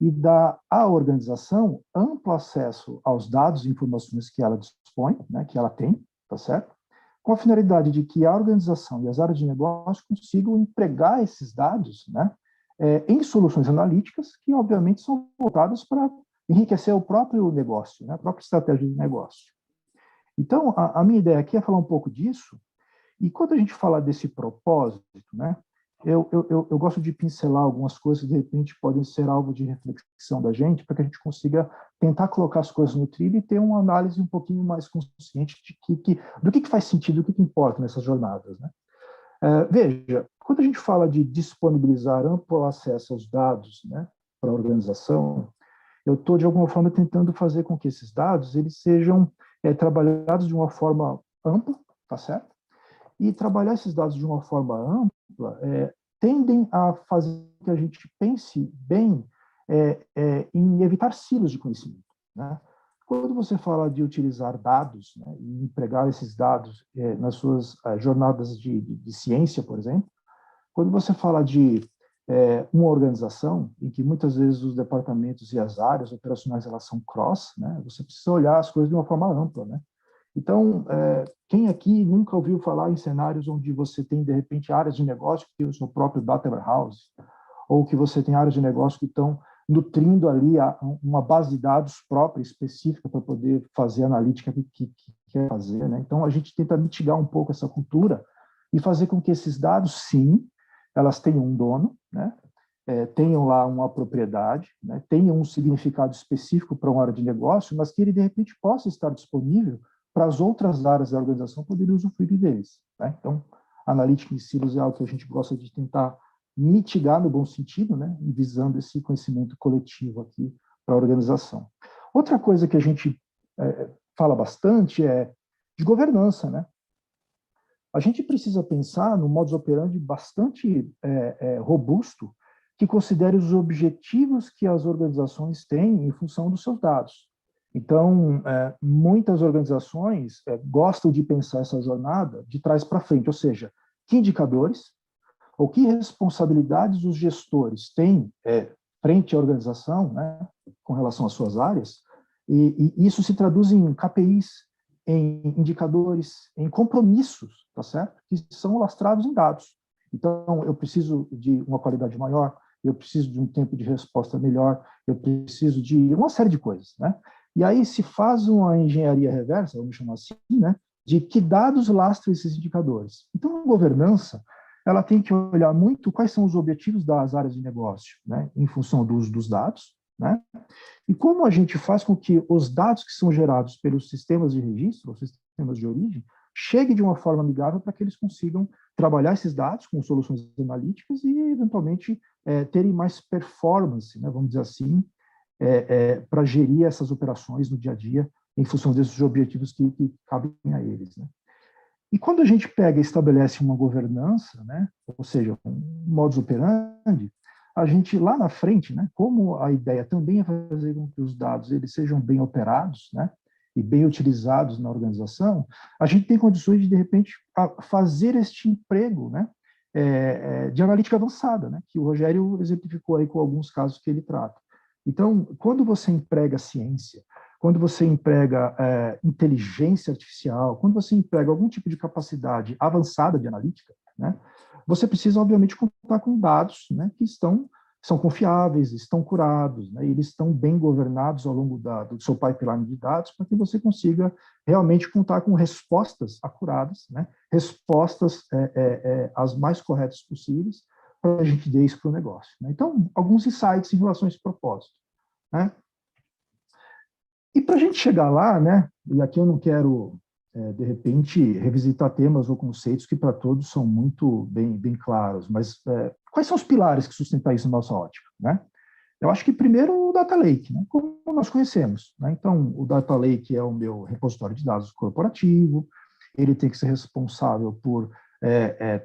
S7: e dar à organização amplo acesso aos dados e informações que ela dispõe, né, que ela tem, tá certo? Com a finalidade de que a organização e as áreas de negócio consigam empregar esses dados, né, em soluções analíticas que, obviamente, são voltadas para enriquecer o próprio negócio, né, a própria estratégia de negócio. Então, a minha ideia aqui é falar um pouco disso, e quando a gente fala desse propósito, né, eu gosto de pincelar algumas coisas que, de repente, podem ser alvo de reflexão da gente, para que a gente consiga tentar colocar as coisas no trilho e ter uma análise um pouquinho mais consciente do que faz sentido, do que importa nessas jornadas, né? Veja, quando a gente fala de disponibilizar amplo acesso aos dados, né, para a organização, eu estou, de alguma forma, tentando fazer com que esses dados eles sejam trabalhados de uma forma ampla, tá certo? E trabalhar esses dados de uma forma ampla tendem a fazer que a gente pense bem em evitar silos de conhecimento, né? Quando você fala de utilizar dados, né, e empregar esses dados nas suas jornadas de ciência, por exemplo, quando você fala de uma organização em que muitas vezes os departamentos e as áreas operacionais elas são cross, né, você precisa olhar as coisas de uma forma ampla, né? Então, quem aqui nunca ouviu falar em cenários onde você tem, de repente, áreas de negócio que tem o seu próprio data warehouse, ou que você tem áreas de negócio que estão nutrindo ali uma base de dados própria, específica, para poder fazer a analítica que quer fazer, né? Então, a gente tenta mitigar um pouco essa cultura e fazer com que esses dados, sim, elas tenham um dono, né? Tenham lá uma propriedade, né? Tenham um significado específico para uma área de negócio, mas que ele, de repente, possa estar disponível para as outras áreas da organização poderem usufruir deles, né? Então, a analítica em silos é algo que a gente gosta de tentar mitigar no bom sentido, né, visando esse conhecimento coletivo aqui para a organização. Outra coisa que a gente fala bastante é de governança, né? A gente precisa pensar no modus operandi bastante robusto que considere os objetivos que as organizações têm em função dos seus dados. Então, muitas organizações gostam de pensar essa jornada de trás para frente, ou seja, que indicadores ou que responsabilidades os gestores têm frente à organização, né, com relação às suas áreas, e isso se traduz em KPIs, em indicadores, em compromissos, tá certo? Que são lastrados em dados. Então, eu preciso de uma qualidade maior, eu preciso de um tempo de resposta melhor, eu preciso de uma série de coisas, né? E aí se faz uma engenharia reversa, vamos chamar assim, né, de que dados lastram esses indicadores. Então, a governança, ela tem que olhar muito quais são os objetivos das áreas de negócio, né, em função do uso dos dados, né, e como a gente faz com que os dados que são gerados pelos sistemas de registro, ou sistemas de origem, cheguem de uma forma amigável para que eles consigam trabalhar esses dados com soluções analíticas e, eventualmente, terem mais performance, né, vamos dizer assim, para gerir essas operações no dia a dia, em função desses objetivos que cabem a eles, né. E quando a gente pega e estabelece uma governança, né, ou seja, um modus operandi, a gente lá na frente, né, como a ideia também é fazer com que os dados eles sejam bem operados, né, e bem utilizados na organização, a gente tem condições de repente, fazer este emprego, né, de analítica avançada, né, que o Rogério exemplificou aí com alguns casos que ele trata. Então, quando você emprega ciência, quando você emprega inteligência artificial, quando você emprega algum tipo de capacidade avançada de analítica, né, você precisa, obviamente, contar com dados, né, que são confiáveis, estão curados, né, eles estão bem governados ao longo do seu pipeline de dados para que você consiga realmente contar com respostas acuradas, né, respostas as mais corretas possíveis para a gente dar isso para o negócio, né. Então, alguns insights em relação a esse propósito, né. E para a gente chegar lá, né, e aqui eu não quero, de repente, revisitar temas ou conceitos que para todos são muito bem claros, mas quais são os pilares que sustentam isso na nossa ótica, né? Eu acho que primeiro o Data Lake, né, como nós conhecemos, né? Então, o Data Lake é o meu repositório de dados corporativo, ele tem que ser responsável por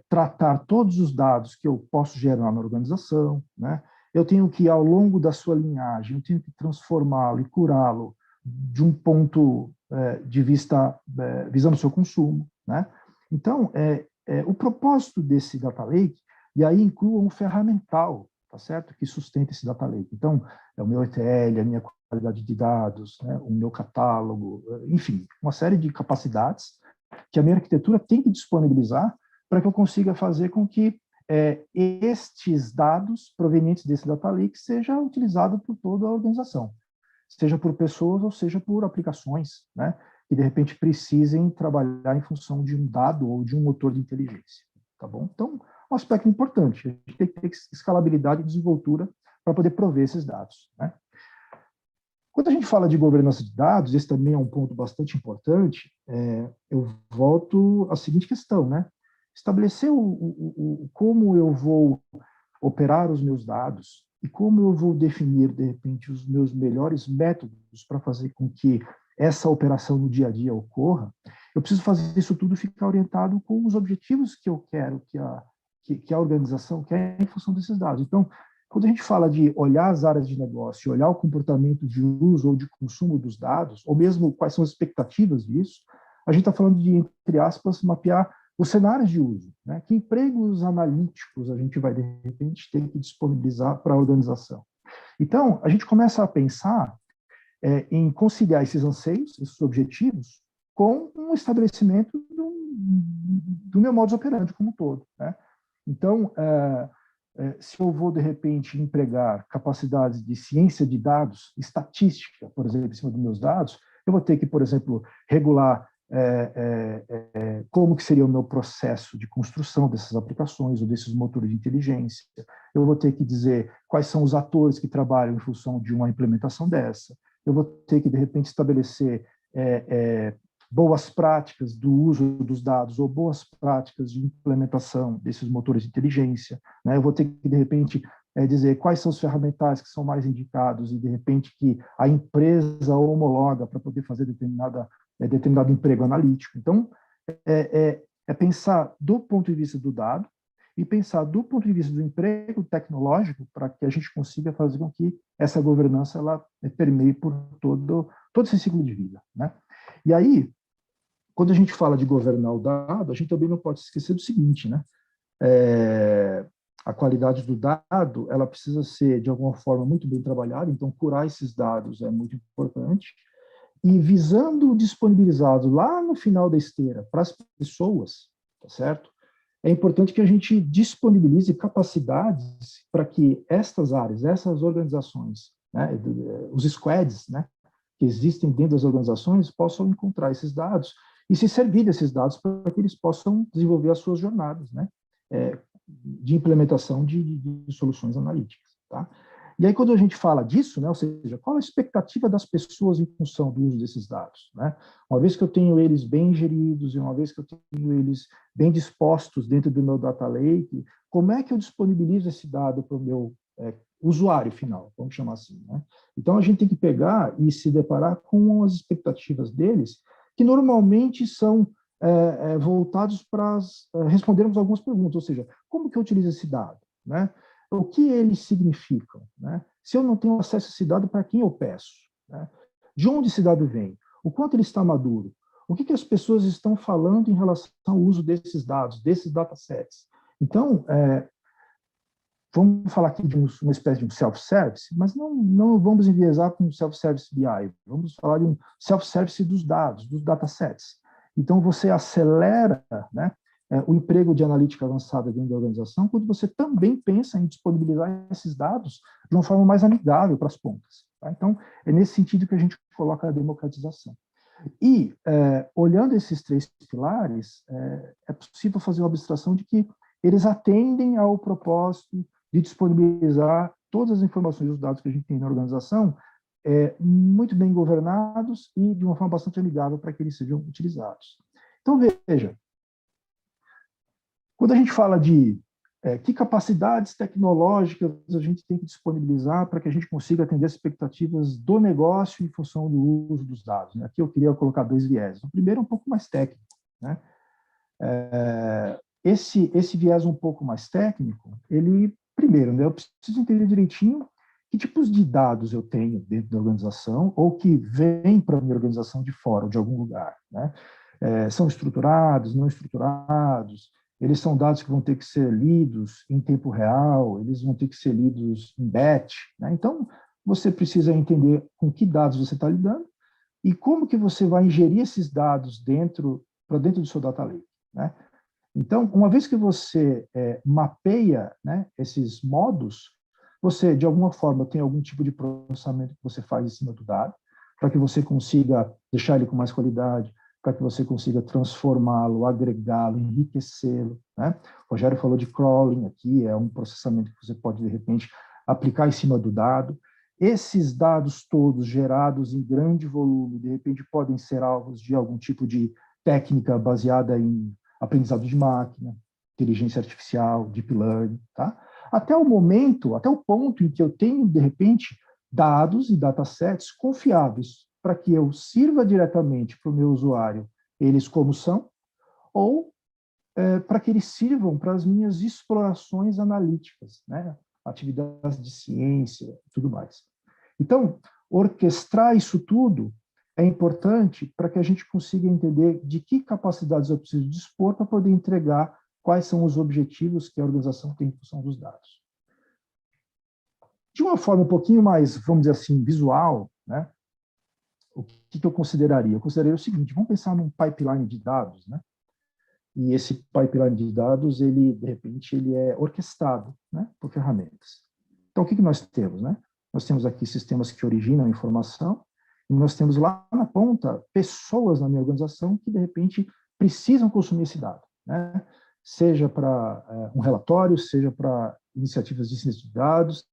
S7: tratar todos os dados que eu posso gerar na organização, né? Eu tenho que, ao longo da sua linhagem, eu tenho que transformá-lo e curá-lo de um ponto de vista visando o seu consumo, né? Então, o propósito desse Data Lake, e aí inclua um ferramental, tá certo? Que sustenta esse Data Lake. Então, é o meu ETL, a minha qualidade de dados, né? O meu catálogo, enfim, uma série de capacidades que a minha arquitetura tem que disponibilizar para que eu consiga fazer com que estes dados provenientes desse Data Lake sejam utilizados por toda a organização, seja por pessoas ou seja por aplicações, né, que de repente precisem trabalhar em função de um dado ou de um motor de inteligência, tá bom? Então, um aspecto importante, a gente tem que ter escalabilidade e desenvoltura para poder prover esses dados, né? Quando a gente fala de governança de dados, esse também é um ponto bastante importante, eu volto à seguinte questão, né? Estabelecer como eu vou operar os meus dados e como eu vou definir, de repente, os meus melhores métodos para fazer com que essa operação no dia a dia ocorra, eu preciso fazer isso tudo ficar orientado com os objetivos que eu quero que a organização quer em função desses dados. Então, quando a gente fala de olhar as áreas de negócio, olhar o comportamento de uso ou de consumo dos dados, ou mesmo quais são as expectativas disso, a gente está falando de, entre aspas, mapear os cenários de uso, né? Que empregos analíticos a gente vai, de repente, ter que disponibilizar para a organização. Então, a gente começa a pensar em conciliar esses anseios, esses objetivos, com um estabelecimento do meu modus operandi como um todo, né? Então, se eu vou, de repente, empregar capacidades de ciência de dados, estatística, por exemplo, em cima dos meus dados, eu vou ter que, por exemplo, regular como que seria o meu processo de construção dessas aplicações ou desses motores de inteligência. Eu vou ter que dizer quais são os atores que trabalham em função de uma implementação dessa. Eu vou ter que, de repente, estabelecer boas práticas do uso dos dados ou boas práticas de implementação desses motores de inteligência, né? Eu vou ter que, de repente, dizer quais são os ferramentais que são mais indicados e, de repente, que a empresa homologa para poder fazer determinado emprego analítico. Então, é pensar do ponto de vista do dado e pensar do ponto de vista do emprego tecnológico para que a gente consiga fazer com que essa governança ela permeie por todo esse ciclo de vida, né? E aí, quando a gente fala de governar o dado, a gente também não pode esquecer do seguinte, né? A qualidade do dado, ela precisa ser, de alguma forma, muito bem trabalhada, então curar esses dados é muito importante, e visando disponibilizado lá no final da esteira para as pessoas, tá certo? É importante que a gente disponibilize capacidades para que estas áreas, essas organizações, né, os squads, né, que existem dentro das organizações, possam encontrar esses dados e se servir desses dados para que eles possam desenvolver as suas jornadas, né, de implementação de soluções analíticas, tá? E aí, quando a gente fala disso, né, ou seja, qual a expectativa das pessoas em função do uso desses dados, né? Uma vez que eu tenho eles bem geridos e uma vez que eu tenho eles bem dispostos dentro do meu data lake, como é que eu disponibilizo esse dado para o meu usuário final, vamos chamar assim, né? Então, a gente tem que pegar e se deparar com as expectativas deles, que normalmente são voltados para respondermos algumas perguntas, ou seja, como que eu utilizo esse dado, né? O que eles significam, né? Se eu não tenho acesso a esse dado, para quem eu peço, né? De onde esse dado vem? O quanto ele está maduro? O que as pessoas estão falando em relação ao uso desses dados, desses datasets? Então, vamos falar aqui de uma espécie de um self-service, mas não vamos enviesar com um self-service BI, vamos falar de um self-service dos dados, dos datasets. Então, você acelera, né, o emprego de analítica avançada dentro da organização quando você também pensa em disponibilizar esses dados de uma forma mais amigável para as pontas, tá? Então, é nesse sentido que a gente coloca a democratização. E, olhando esses três pilares, é possível fazer uma abstração de que eles atendem ao propósito de disponibilizar todas as informações e os dados que a gente tem na organização muito bem governados e de uma forma bastante amigável para que eles sejam utilizados. Então, veja, quando a gente fala de que capacidades tecnológicas a gente tem que disponibilizar para que a gente consiga atender as expectativas do negócio em função do uso dos dados, né? Aqui eu queria colocar dois viés. O primeiro é um pouco mais técnico, né? Esse viés um pouco mais técnico, ele, primeiro, né, eu preciso entender direitinho que tipos de dados eu tenho dentro da organização ou que vêm para a minha organização de fora, ou de algum lugar, né? São estruturados, não estruturados, eles são dados que vão ter que ser lidos em tempo real, eles vão ter que ser lidos em batch, né? Então, você precisa entender com que dados você está lidando e como que você vai ingerir esses dados para dentro do seu data lake, né? Então, uma vez que você mapeia, né, esses modos, você, de alguma forma, tem algum tipo de processamento que você faz em cima do dado, para que você consiga deixar ele com mais qualidade, para que você consiga transformá-lo, agregá-lo, enriquecê-lo, né? O Rogério falou de crawling aqui, é um processamento que você pode, de repente, aplicar em cima do dado. Esses dados todos gerados em grande volume, de repente, podem ser alvos de algum tipo de técnica baseada em aprendizado de máquina, inteligência artificial, deep learning, tá? até o momento, até o ponto em que eu tenho, de repente, dados e datasets confiáveis para que eu sirva diretamente para o meu usuário eles como são, ou para que eles sirvam para as minhas explorações analíticas, né? Atividades de ciência e tudo mais. Então, orquestrar isso tudo é importante para que a gente consiga entender de que capacidades eu preciso dispor para poder entregar quais são os objetivos que a organização tem em função dos dados. De uma forma um pouquinho mais, vamos dizer assim, visual, né? O que eu consideraria? Eu consideraria o seguinte: vamos pensar num pipeline de dados, né? E esse pipeline de dados, ele, de repente, ele é orquestrado, né, por ferramentas. Então, o que nós temos, né? Nós temos aqui sistemas que originam a informação, e nós temos lá na ponta pessoas na minha organização que, de repente, precisam consumir esse dado, né? Seja para um relatório, seja para iniciativas de ciência de dados,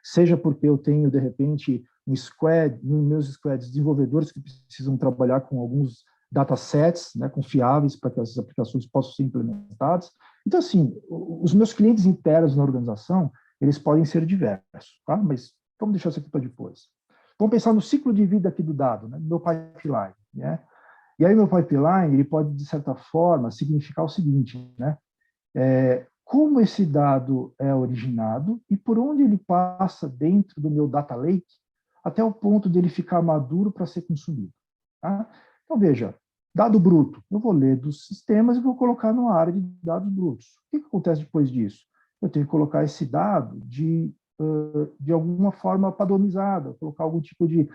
S7: seja porque eu tenho, de repente, um squad, nos meus squads, desenvolvedores que precisam trabalhar com alguns datasets, né, confiáveis para que essas aplicações possam ser implementadas. Então, assim, os meus clientes internos na organização, eles podem ser diversos, tá? Mas vamos deixar isso aqui para depois. Vamos pensar no ciclo de vida aqui do dado, né, no meu pipeline, né? E aí, meu pipeline, ele pode, de certa forma, significar o seguinte, né? Como esse dado é originado e por onde ele passa dentro do meu data lake até o ponto de ele ficar maduro para ser consumido, tá? Então, veja, dado bruto, eu vou ler dos sistemas e vou colocar numa área de dados brutos. O que acontece depois disso? Eu tenho que colocar esse dado de alguma forma padronizada, colocar algum tipo de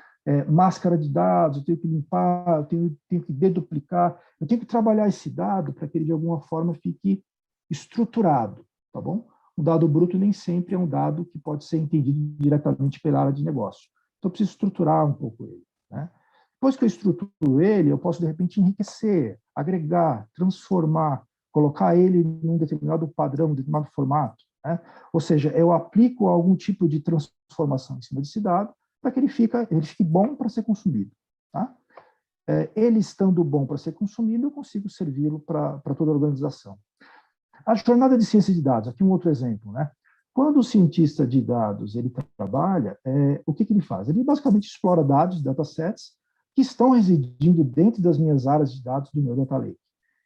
S7: máscara de dados, eu tenho que limpar, eu tenho que deduplicar, eu tenho que trabalhar esse dado para que ele, de alguma forma, fique estruturado, tá bom? O dado bruto nem sempre é um dado que pode ser entendido diretamente pela área de negócio. Então, eu preciso estruturar um pouco ele, né? Depois que eu estruturo ele, eu posso, de repente, enriquecer, agregar, transformar, colocar ele num determinado padrão, determinado formato, né? Ou seja, eu aplico algum tipo de transformação em cima desse dado para que ele fique bom para ser consumido, tá? Ele estando bom para ser consumido, eu consigo servi-lo para toda a organização. A jornada de ciência de dados, aqui um outro exemplo, né? Quando o cientista de dados ele trabalha, o que ele faz? Ele basicamente explora dados, datasets, que estão residindo dentro das minhas áreas de dados do meu data lake.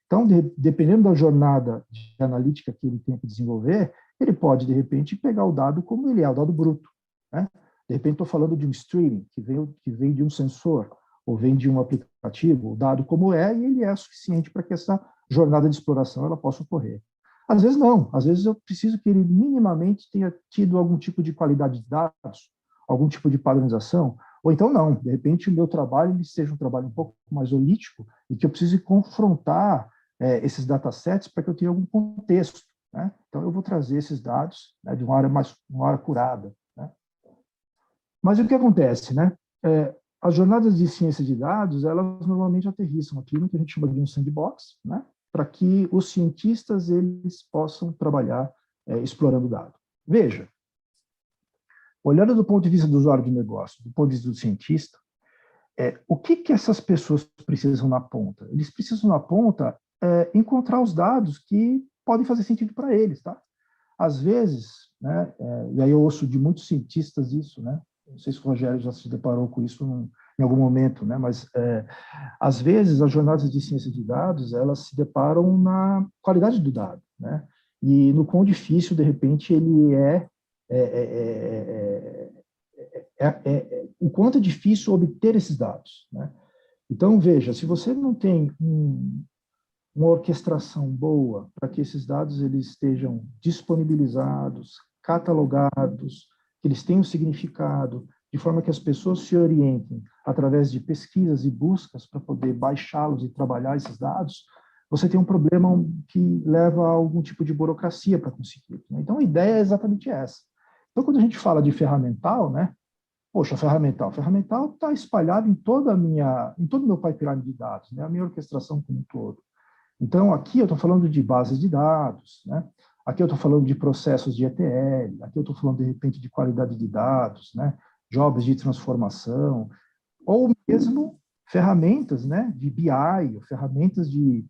S7: Então, dependendo da jornada de analítica que ele tem que desenvolver, ele pode, de repente, pegar o dado como ele é, o dado bruto, né? De repente, estou falando de um streaming que vem de um sensor, ou vem de um aplicativo, o dado como é, e ele é suficiente para que essa jornada de exploração ela possa ocorrer. Às vezes, não. Às vezes, eu preciso que ele minimamente tenha tido algum tipo de qualidade de dados, algum tipo de padronização, ou então não, de repente o meu trabalho ele seja um trabalho um pouco mais holístico e que eu precise confrontar esses datasets para que eu tenha algum contexto, né? Então eu vou trazer esses dados, né, de uma área curada, né? Mas o que acontece, né? As jornadas de ciência de dados, elas normalmente aterrissam aqui no que a gente chama de um sandbox, né? Para que os cientistas eles possam trabalhar explorando o dado. Veja, olhando do ponto de vista do usuário de negócio, do ponto de vista do cientista, o que essas pessoas precisam na ponta? Eles precisam na ponta encontrar os dados que podem fazer sentido para eles, tá? Às vezes, né, e aí eu ouço de muitos cientistas isso, né? Não sei se o Rogério já se deparou com isso em algum momento, né? Mas às vezes as jornadas de ciência de dados elas se deparam na qualidade do dado, né? E no quão difícil de repente ele o quanto é difícil obter esses dados, né? Então, veja, se você não tem uma orquestração boa para que esses dados eles estejam disponibilizados, catalogados, que eles tenham significado, de forma que as pessoas se orientem através de pesquisas e buscas para poder baixá-los e trabalhar esses dados, você tem um problema que leva a algum tipo de burocracia para conseguir, né? Então, a ideia é exatamente essa. Então, quando a gente fala de ferramental, né? Poxa, ferramental está espalhado em todo o meu pipeline de dados, né? A minha orquestração como um todo. Então, aqui eu estou falando de bases de dados, né? Aqui eu estou falando de processos de ETL, aqui eu estou falando, de repente, de qualidade de dados, né? Jobs de transformação, ou mesmo ferramentas, né? De BI, ferramentas de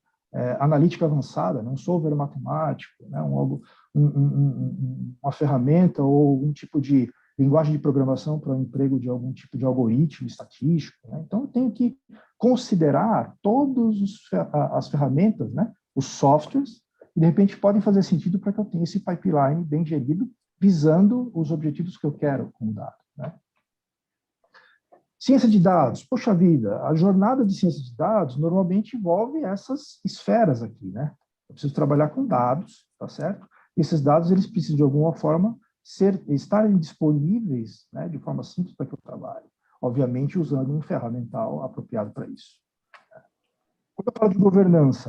S7: analítica avançada, né? Um solver matemático, né? uma ferramenta ou um tipo de linguagem de programação para o emprego de algum tipo de algoritmo estatístico, né? Então, eu tenho que considerar todas as ferramentas, né? Os softwares, e, de repente, podem fazer sentido para que eu tenha esse pipeline bem gerido, visando os objetivos que eu quero com o dado, né? Ciência de dados, poxa vida, a jornada de ciência de dados normalmente envolve essas esferas aqui, né? Eu preciso trabalhar com dados, tá certo? Esses dados, eles precisam, de alguma forma, estarem disponíveis, né, de forma simples para que eu trabalhe. Obviamente, usando um ferramental apropriado para isso. Quando eu falo de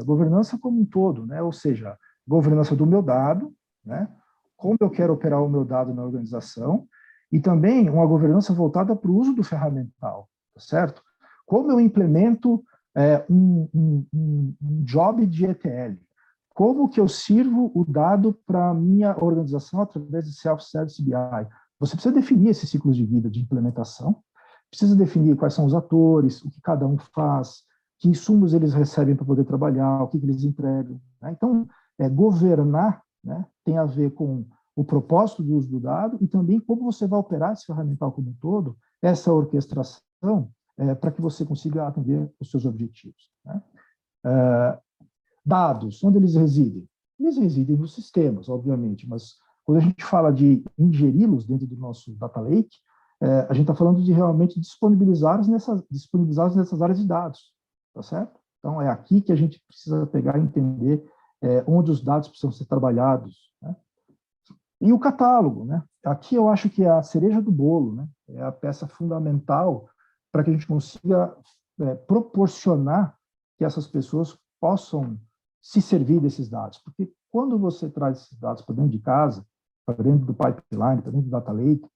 S7: governança como um todo, né? Ou seja, governança do meu dado, né? Como eu quero operar o meu dado na organização, e também uma governança voltada para o uso do ferramental, tá certo? Como eu implemento um job de ETL? Como que eu sirvo o dado para a minha organização através de Self-Service BI? Você precisa definir esses ciclos de vida de implementação, precisa definir quais são os atores, o que cada um faz, que insumos eles recebem para poder trabalhar, o que eles entregam, né? Então, governar, né, tem a ver com o propósito do uso do dado e também como você vai operar esse ferramental como um todo, essa orquestração, para que você consiga atender os seus objetivos, né? Dados, onde eles residem? Eles residem nos sistemas, obviamente, mas quando a gente fala de ingeri-los dentro do nosso data lake, a gente está falando de realmente disponibilizá-los nessas áreas de dados, tá certo? Então, é aqui que a gente precisa pegar e entender onde os dados precisam ser trabalhados, né? E o catálogo, né? Aqui eu acho que é a cereja do bolo, né? É a peça fundamental para que a gente consiga proporcionar que essas pessoas possam se servir desses dados. Porque quando você traz esses dados para dentro de casa, para dentro do pipeline, para dentro do data lake,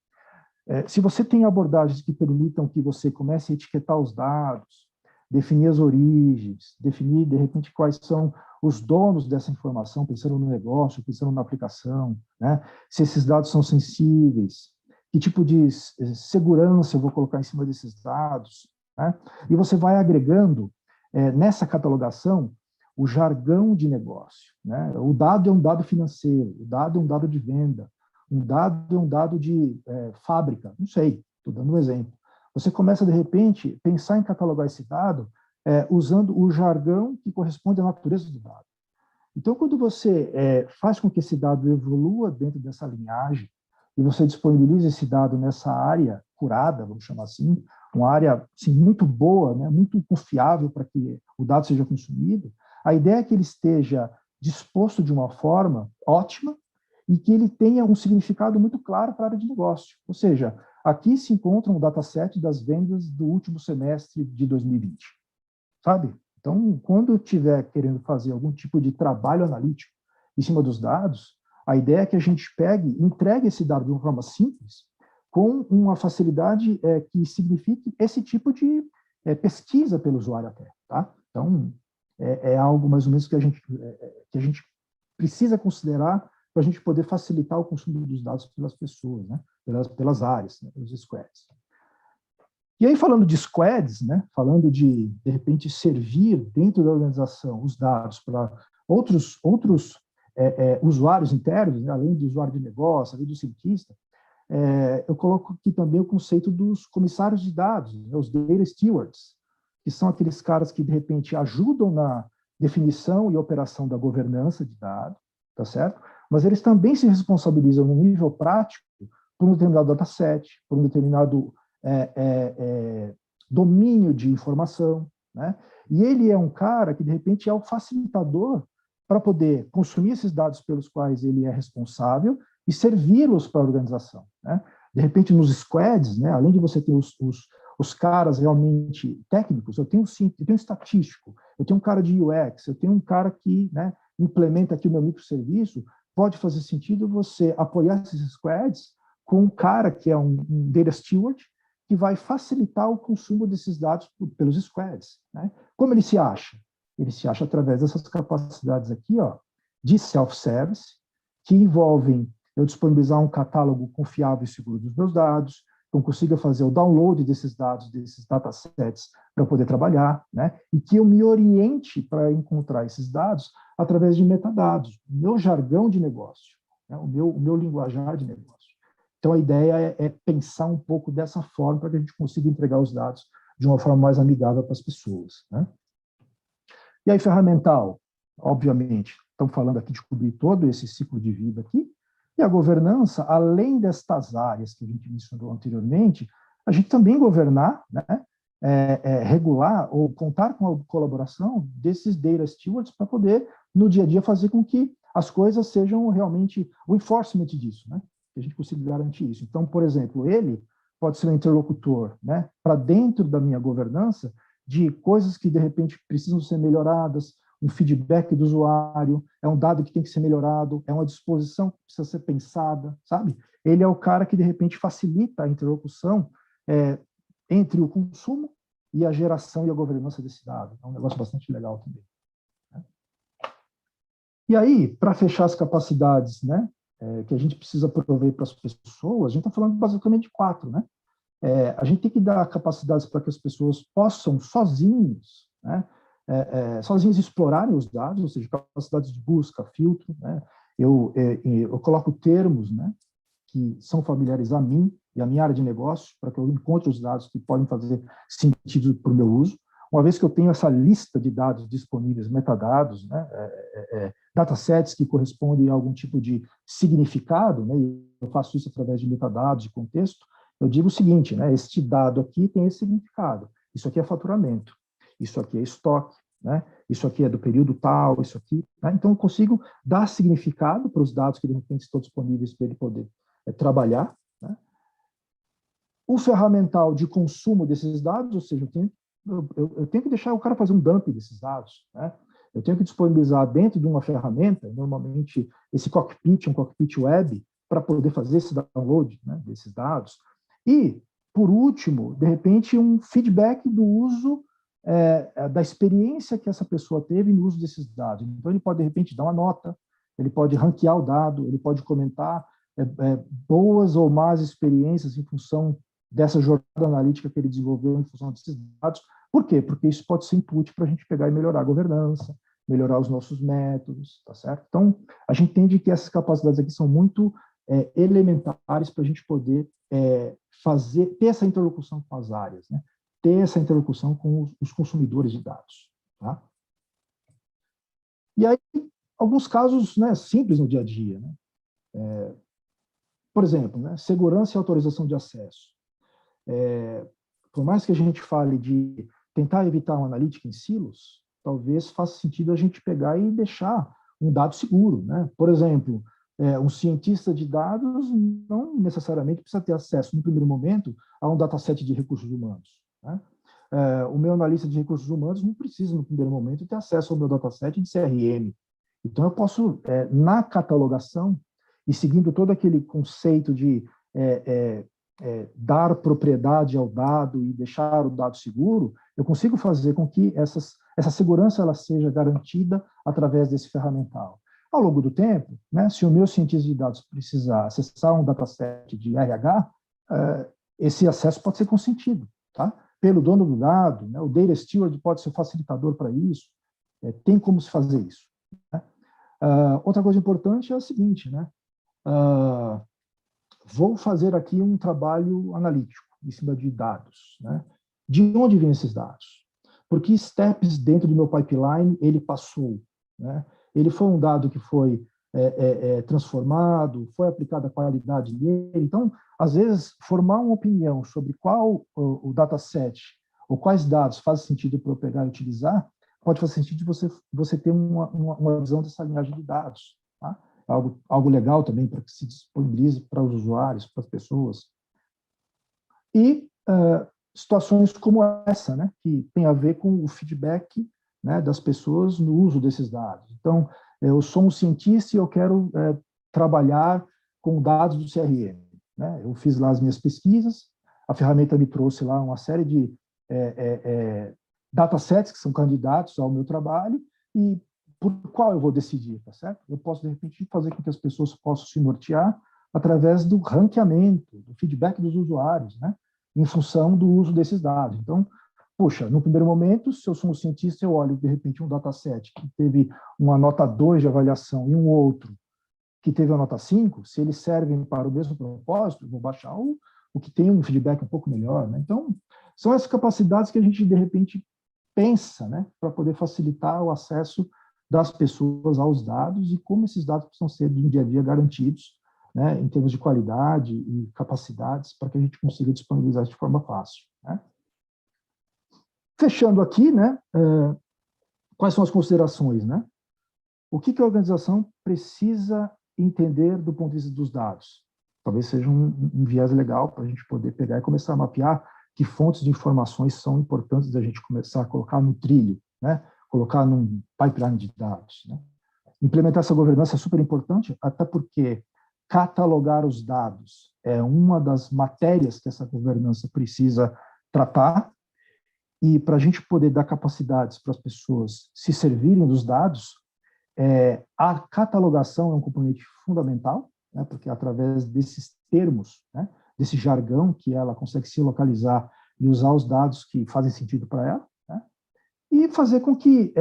S7: se você tem abordagens que permitam que você comece a etiquetar os dados, definir as origens, definir, de repente, quais são os donos dessa informação, pensando no negócio, pensando na aplicação, né? Se esses dados são sensíveis, que tipo de segurança eu vou colocar em cima desses dados, né? E você vai agregando, nessa catalogação, o jargão de negócio, né? O dado é um dado financeiro, o dado é um dado de venda, um dado é um dado de fábrica, não sei, estou dando um exemplo. Você começa, de repente, pensar em catalogar esse dado usando o jargão que corresponde à natureza do dado. Então, quando você faz com que esse dado evolua dentro dessa linhagem e você disponibiliza esse dado nessa área curada, vamos chamar assim, uma área assim, muito boa, né, muito confiável para que o dado seja consumido, a ideia é que ele esteja disposto de uma forma ótima e que ele tenha um significado muito claro para a área de negócio. Ou seja, aqui se encontra um dataset das vendas do último semestre de 2020, sabe? Então, quando eu estiver querendo fazer algum tipo de trabalho analítico em cima dos dados, a ideia é que a gente pegue e entregue esse dado de uma forma simples, com uma facilidade que signifique esse tipo de pesquisa pelo usuário até, tá? Então, é algo mais ou menos que a gente precisa considerar para a gente poder facilitar o consumo dos dados pelas pessoas, né? pelas áreas, né? Pelos squads. E aí, falando de squads, né? Falando de repente, servir dentro da organização os dados para outros usuários internos, né? Além do usuário de negócio, além do cientista, eu coloco aqui também o conceito dos comissários de dados, né? Os data stewards, que são aqueles caras que, de repente, ajudam na definição e operação da governança de dados, tá certo? Mas eles também se responsabilizam no nível prático por um determinado dataset, por um determinado domínio de informação, né? E ele é um cara que, de repente, é o facilitador para poder consumir esses dados pelos quais ele é responsável e servi-los para a organização, né? De repente, nos squads, né, além de você ter os caras realmente técnicos, eu tenho um estatístico, eu tenho um cara de UX, eu tenho um cara que, né, implementa aqui o meu microserviço. Pode fazer sentido você apoiar esses squads com um cara que é um data steward, que vai facilitar o consumo desses dados pelos squads, né? Como ele se acha? Ele se acha através dessas capacidades aqui, ó, de self-service, que envolvem eu disponibilizar um catálogo confiável e seguro dos meus dados, que eu consiga fazer o download desses dados, desses datasets, para poder trabalhar, né? E que eu me oriente para encontrar esses dados através de metadados, meu jargão de negócio, né? O meu linguajar de negócio. Então, a ideia é pensar um pouco dessa forma para que a gente consiga entregar os dados de uma forma mais amigável para as pessoas, né? E aí, ferramental, obviamente, estamos falando aqui de cobrir todo esse ciclo de vida aqui, e a governança, além destas áreas que a gente mencionou anteriormente, a gente também governar, né, regular ou contar com a colaboração desses data stewards para poder, no dia a dia, fazer com que as coisas sejam realmente o enforcement disso, né? Que a gente consiga garantir isso. Então, por exemplo, ele pode ser um interlocutor, né, para dentro da minha governança de coisas que, de repente, precisam ser melhoradas, um feedback do usuário, é um dado que tem que ser melhorado, é uma disposição que precisa ser pensada, sabe? Ele é o cara que, de repente, facilita a interlocução entre o consumo e a geração e a governança desse dado. É um negócio bastante legal também, né? E aí, para fechar as capacidades, né, que a gente precisa prover para as pessoas, a gente está falando basicamente de 4, né? A gente tem que dar capacidades para que as pessoas possam sozinhos, né, sozinhos explorarem os dados, ou seja, capacidades de busca, filtro, né? Eu coloco termos, né, que são familiares a mim e a minha área de negócio, para que eu encontre os dados que podem fazer sentido para o meu uso. Uma vez que eu tenho essa lista de dados disponíveis, metadados, né, datasets que correspondem a algum tipo de significado, né, e eu faço isso através de metadados, de contexto, eu digo o seguinte, né, este dado aqui tem esse significado, isso aqui é faturamento, isso aqui é estoque, né, isso aqui é do período tal, isso aqui, né, então eu consigo dar significado para os dados que de repente estão disponíveis para ele poder trabalhar, né. O ferramental de consumo desses dados, ou seja, eu tenho que deixar o cara fazer um dump desses dados, né? Eu tenho que disponibilizar dentro de uma ferramenta, normalmente esse cockpit, um cockpit web, para poder fazer esse download, né, desses dados. E, por último, de repente, um feedback do uso, da experiência que essa pessoa teve no uso desses dados. Então, ele pode, de repente, dar uma nota, ele pode ranquear o dado, ele pode comentar boas ou más experiências em função dessa jornada analítica que ele desenvolveu em função desses dados. Por quê? Porque isso pode ser input para a gente pegar e melhorar a governança, melhorar os nossos métodos, tá certo? Então, a gente entende que essas capacidades aqui são muito elementares para a gente poder ter essa interlocução com as áreas, né? Ter essa interlocução com os consumidores de dados, tá? E aí, alguns casos, né, simples no dia a dia, né? Por exemplo, né, segurança e autorização de acesso. Por mais que a gente fale de tentar evitar uma analítica em silos, talvez faça sentido a gente pegar e deixar um dado seguro, né? Por exemplo, um cientista de dados não necessariamente precisa ter acesso, no primeiro momento, a um dataset de recursos humanos, né? O meu analista de recursos humanos não precisa, no primeiro momento, ter acesso ao meu dataset de CRM. Então, eu posso, na catalogação, e seguindo todo aquele conceito de dar propriedade ao dado e deixar o dado seguro, eu consigo fazer com que essa segurança ela seja garantida através desse ferramental. Ao longo do tempo, né, se o meu cientista de dados precisar acessar um dataset de RH, esse acesso pode ser consentido, tá? Pelo dono do dado, né, o Data Steward pode ser facilitador para isso, tem como se fazer isso, né? Outra coisa importante é a seguinte, né? Vou fazer aqui um trabalho analítico em cima de dados, né? De onde vêm esses dados? Por que steps dentro do meu pipeline ele passou, né? Ele foi um dado que foi transformado, foi aplicada a qualidade dele. Então, às vezes, formar uma opinião sobre qual o dataset ou quais dados faz sentido para eu pegar e utilizar, pode fazer sentido de você ter uma visão dessa linhagem de dados, tá? Algo legal também para que se disponibilize para os usuários, para as pessoas. E situações como essa, né, que tem a ver com o feedback, né, das pessoas no uso desses dados. Então, eu sou um cientista e eu quero trabalhar com dados do CRM, né? Eu fiz lá as minhas pesquisas, a ferramenta me trouxe lá uma série de datasets que são candidatos ao meu trabalho e por qual eu vou decidir, tá certo? Eu posso, de repente, fazer com que as pessoas possam se nortear através do ranqueamento, do feedback dos usuários, né? Em função do uso desses dados. Então, poxa, no primeiro momento, se eu sou um cientista, eu olho, de repente, um dataset que teve uma nota 2 de avaliação e um outro que teve a nota 5, se eles servem para o mesmo propósito, eu vou baixar o que tem um feedback um pouco melhor, né? Então, são essas capacidades que a gente, de repente, pensa, né, para poder facilitar o acesso das pessoas aos dados e como esses dados precisam ser, no dia a dia, garantidos, né, em termos de qualidade e capacidades, para que a gente consiga disponibilizar isso de forma fácil, né? Fechando aqui, né, quais são as considerações, né? O que a organização precisa entender do ponto de vista dos dados? Talvez seja um viés legal para a gente poder pegar e começar a mapear que fontes de informações são importantes da gente começar a colocar no trilho, né? Colocar num pipeline de dados, né? Implementar essa governança é super importante, até porque catalogar os dados é uma das matérias que essa governança precisa tratar, e para a gente poder dar capacidades para as pessoas se servirem dos dados, a catalogação é um componente fundamental, né, porque através desses termos, né, desse jargão que ela consegue se localizar e usar os dados que fazem sentido para ela, né, e fazer com que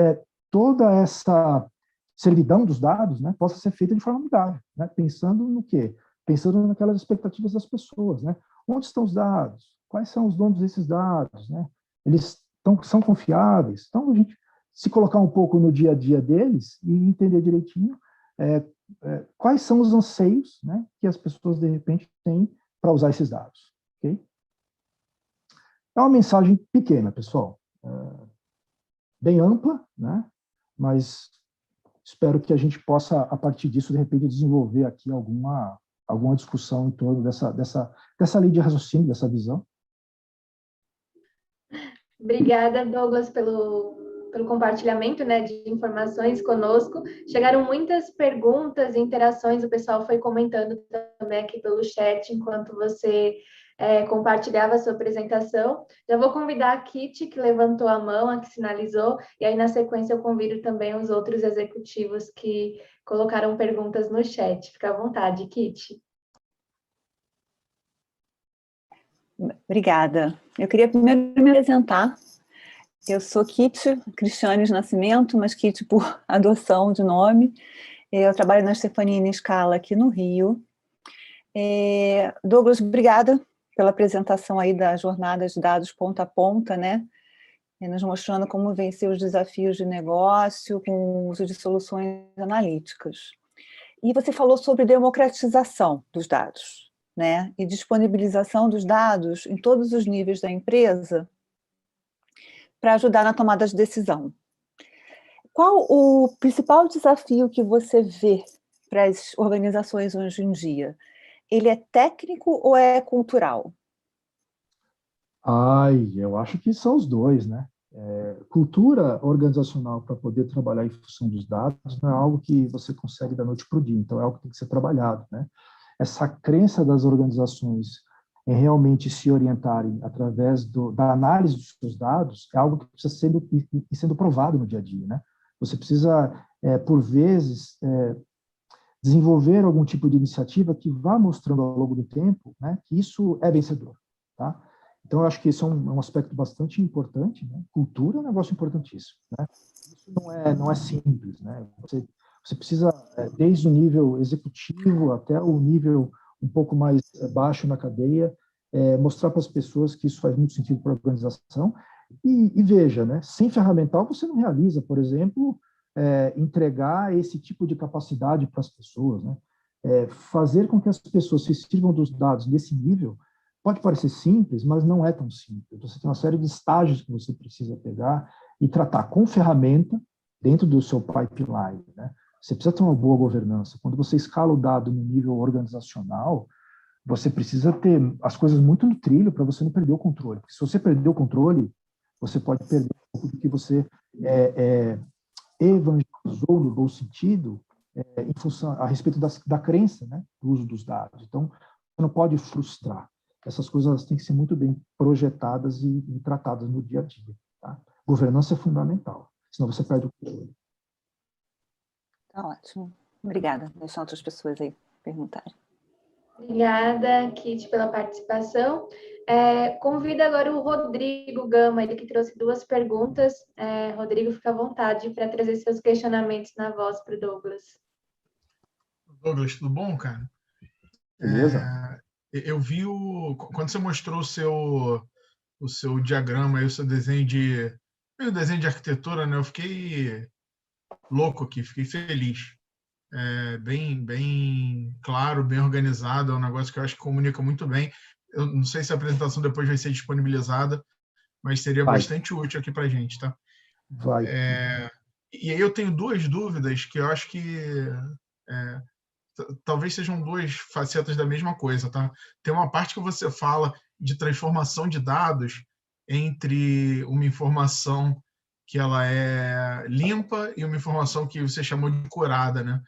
S7: toda essa servidão dos dados, né, possa ser feita de forma amigável, né, pensando no quê? Pensando naquelas expectativas das pessoas, né? Onde estão os dados? Quais são os donos desses dados, né? Eles são confiáveis? Então, a gente se colocar um pouco no dia a dia deles e entender direitinho quais são os anseios, né, que as pessoas, de repente, têm para usar esses dados. Okay? É uma mensagem pequena, pessoal, bem ampla, né, mas espero que a gente possa, a partir disso, de repente, desenvolver aqui alguma discussão em torno dessa linha de raciocínio, dessa visão.
S3: Obrigada, Douglas, pelo compartilhamento, né, de informações conosco. Chegaram muitas perguntas e interações, o pessoal foi comentando também aqui pelo chat, enquanto você compartilhava a sua apresentação. Já vou convidar a Kitty, que levantou a mão, a que sinalizou, e aí, na sequência, eu convido também os outros executivos que colocaram perguntas no chat. Fica à vontade, Kitty.
S8: Obrigada. Eu queria primeiro me apresentar. Eu sou Kitty Cristiane de Nascimento, mas Kitty por adoção de nome. Eu trabalho na Stefanini Scala aqui no Rio. Douglas, obrigada pela apresentação aí da jornada de dados ponta a ponta, né? Nos mostrando como vencer os desafios de negócio com o uso de soluções analíticas. E você falou sobre democratização dos dados, né? E disponibilização dos dados em todos os níveis da empresa para ajudar na tomada de decisão. Qual o principal desafio que você vê para as organizações hoje em dia? Ele é técnico ou é cultural?
S7: Eu acho que são os dois, né? Cultura organizacional para poder trabalhar em função dos dados não é algo que você consegue da noite para o dia, então é algo que tem que ser trabalhado, né? Essa crença das organizações em realmente se orientarem através da análise dos seus dados é algo que precisa sendo provado no dia a dia, né? Você precisa, por vezes, desenvolver algum tipo de iniciativa que vá mostrando ao longo do tempo, né, que isso é vencedor, tá? Então, eu acho que isso é um aspecto bastante importante, né? Cultura é um negócio importantíssimo, né? Isso não é simples, né? Você precisa, desde o nível executivo até o nível um pouco mais baixo na cadeia, mostrar para as pessoas que isso faz muito sentido para a organização. E veja, né? Sem ferramental você não realiza, por exemplo, entregar esse tipo de capacidade para as pessoas, né? Fazer com que as pessoas se sirvam dos dados nesse nível pode parecer simples, mas não é tão simples. Você tem uma série de estágios que você precisa pegar e tratar com ferramenta dentro do seu pipeline, né? Você precisa ter uma boa governança. Quando você escala o dado no nível organizacional, você precisa ter as coisas muito no trilho para você não perder o controle. Porque se você perder o controle, você pode perder um pouco do que você evangelizou no bom sentido em função a respeito da crença, né, do uso dos dados. Então, você não pode frustrar. Essas coisas têm que ser muito bem projetadas e tratadas no dia a dia. Tá? Governança é fundamental, senão você perde o controle.
S8: Tá ótimo. Obrigada. Deixar outras pessoas aí perguntarem.
S3: Obrigada, Kitty, pela participação. Convido agora o Rodrigo Gama, ele que trouxe 2 perguntas. Rodrigo, fica à vontade para trazer seus questionamentos na voz para o Douglas.
S4: Douglas, tudo bom, cara?
S7: Beleza?
S4: Eu vi quando você mostrou o seu diagrama, aí, o seu desenho de arquitetura, né? Eu fiquei louco aqui, fiquei feliz. Bem claro, bem organizado, é um negócio que eu acho que comunica muito bem. Eu não sei se a apresentação depois vai ser disponibilizada, mas seria bastante útil aqui para a gente, tá?
S7: Vai.
S4: E aí eu tenho duas dúvidas que eu acho que talvez sejam duas facetas da mesma coisa, tá? Tem uma parte que você fala de transformação de dados entre uma informação que ela é limpa e uma informação que você chamou de curada, né?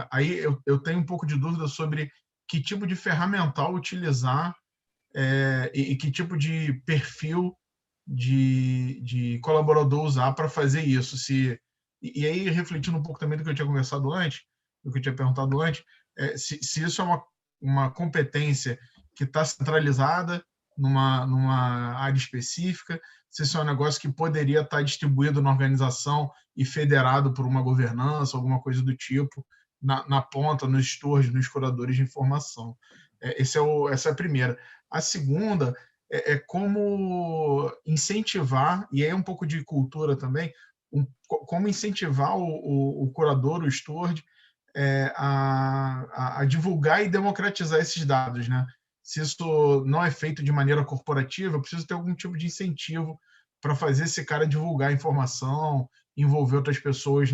S4: Aí eu tenho um pouco de dúvida sobre que tipo de ferramental utilizar e que tipo de perfil de colaborador usar para fazer isso. E aí, refletindo um pouco também do que eu tinha conversado antes, do que eu tinha perguntado antes, se isso é uma competência que está centralizada numa área específica, se isso é um negócio que poderia estar distribuído na organização e federado por uma governança, alguma coisa do tipo, na ponta, nos stores, nos curadores de informação. Essa é a primeira. A segunda é como incentivar, e aí é um pouco de cultura também, como incentivar o curador, o steward, a divulgar e democratizar esses dados, né? Se isso não é feito de maneira corporativa, eu preciso ter algum tipo de incentivo para fazer esse cara divulgar a informação, envolver outras pessoas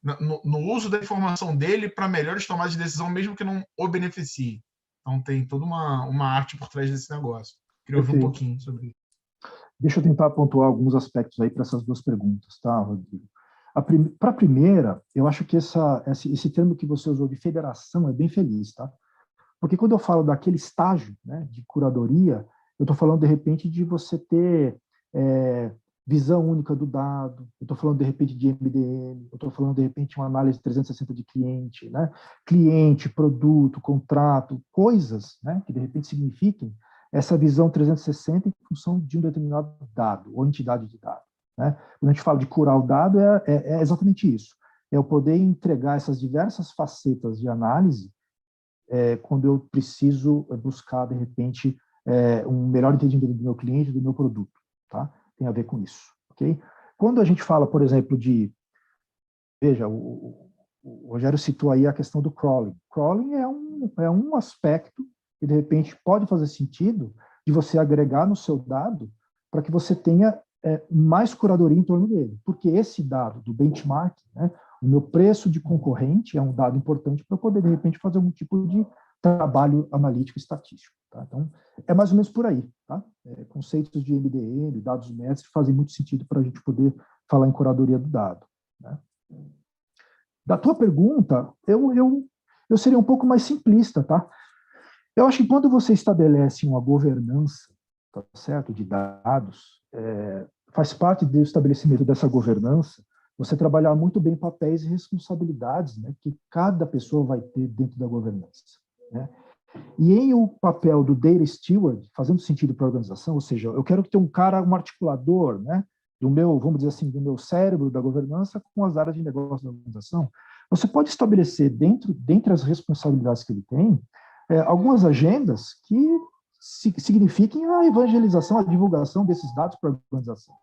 S4: no uso da informação dele para melhores tomadas de decisão, mesmo que não o beneficie. Então, tem toda uma arte por trás desse negócio. Queria ouvir um pouquinho sobre isso.
S7: Deixa eu tentar pontuar alguns aspectos aí para essas duas perguntas, tá, Rodrigo? Para a primeira, eu acho que esse termo que você usou de federação é bem feliz, tá? Porque quando eu falo daquele estágio, né, de curadoria, eu estou falando, de repente, de você ter visão única do dado, eu estou falando, de repente, de MDM, eu estou falando, de repente, uma análise 360 de cliente, né? Cliente, produto, contrato, coisas, né, que, de repente, signifiquem essa visão 360 em função de um determinado dado, ou entidade de dado, né? Quando a gente fala de curar o dado, é exatamente isso. É eu poder entregar essas diversas facetas de análise quando eu preciso buscar, de repente, um melhor entendimento do meu cliente, do meu produto, tá? Tem a ver com isso, ok? Quando a gente fala, por exemplo, veja, o Rogério citou aí a questão do crawling. Crawling é um aspecto que, de repente, pode fazer sentido de você agregar no seu dado para que você tenha mais curadoria em torno dele. Porque esse dado do benchmark, né, o meu preço de concorrente é um dado importante para eu poder, de repente, fazer algum tipo de trabalho analítico e estatístico. Tá? Então, é mais ou menos por aí. Tá? Conceitos de MDM, dados mestres, fazem muito sentido para a gente poder falar em curadoria do dado. Né? Da tua pergunta, eu seria um pouco mais simplista, tá? Eu acho que quando você estabelece uma governança, tá certo, de dados, faz parte do estabelecimento dessa governança você trabalhar muito bem papéis e responsabilidades, né, que cada pessoa vai ter dentro da governança, né? E em o papel do data steward, fazendo sentido para a organização, ou seja, eu quero ter um articulador, né, do meu, vamos dizer assim, do meu cérebro da governança com as áreas de negócio da organização. Você pode estabelecer dentre as responsabilidades que ele tem, algumas agendas que signifiquem a evangelização, a divulgação desses dados para a organização.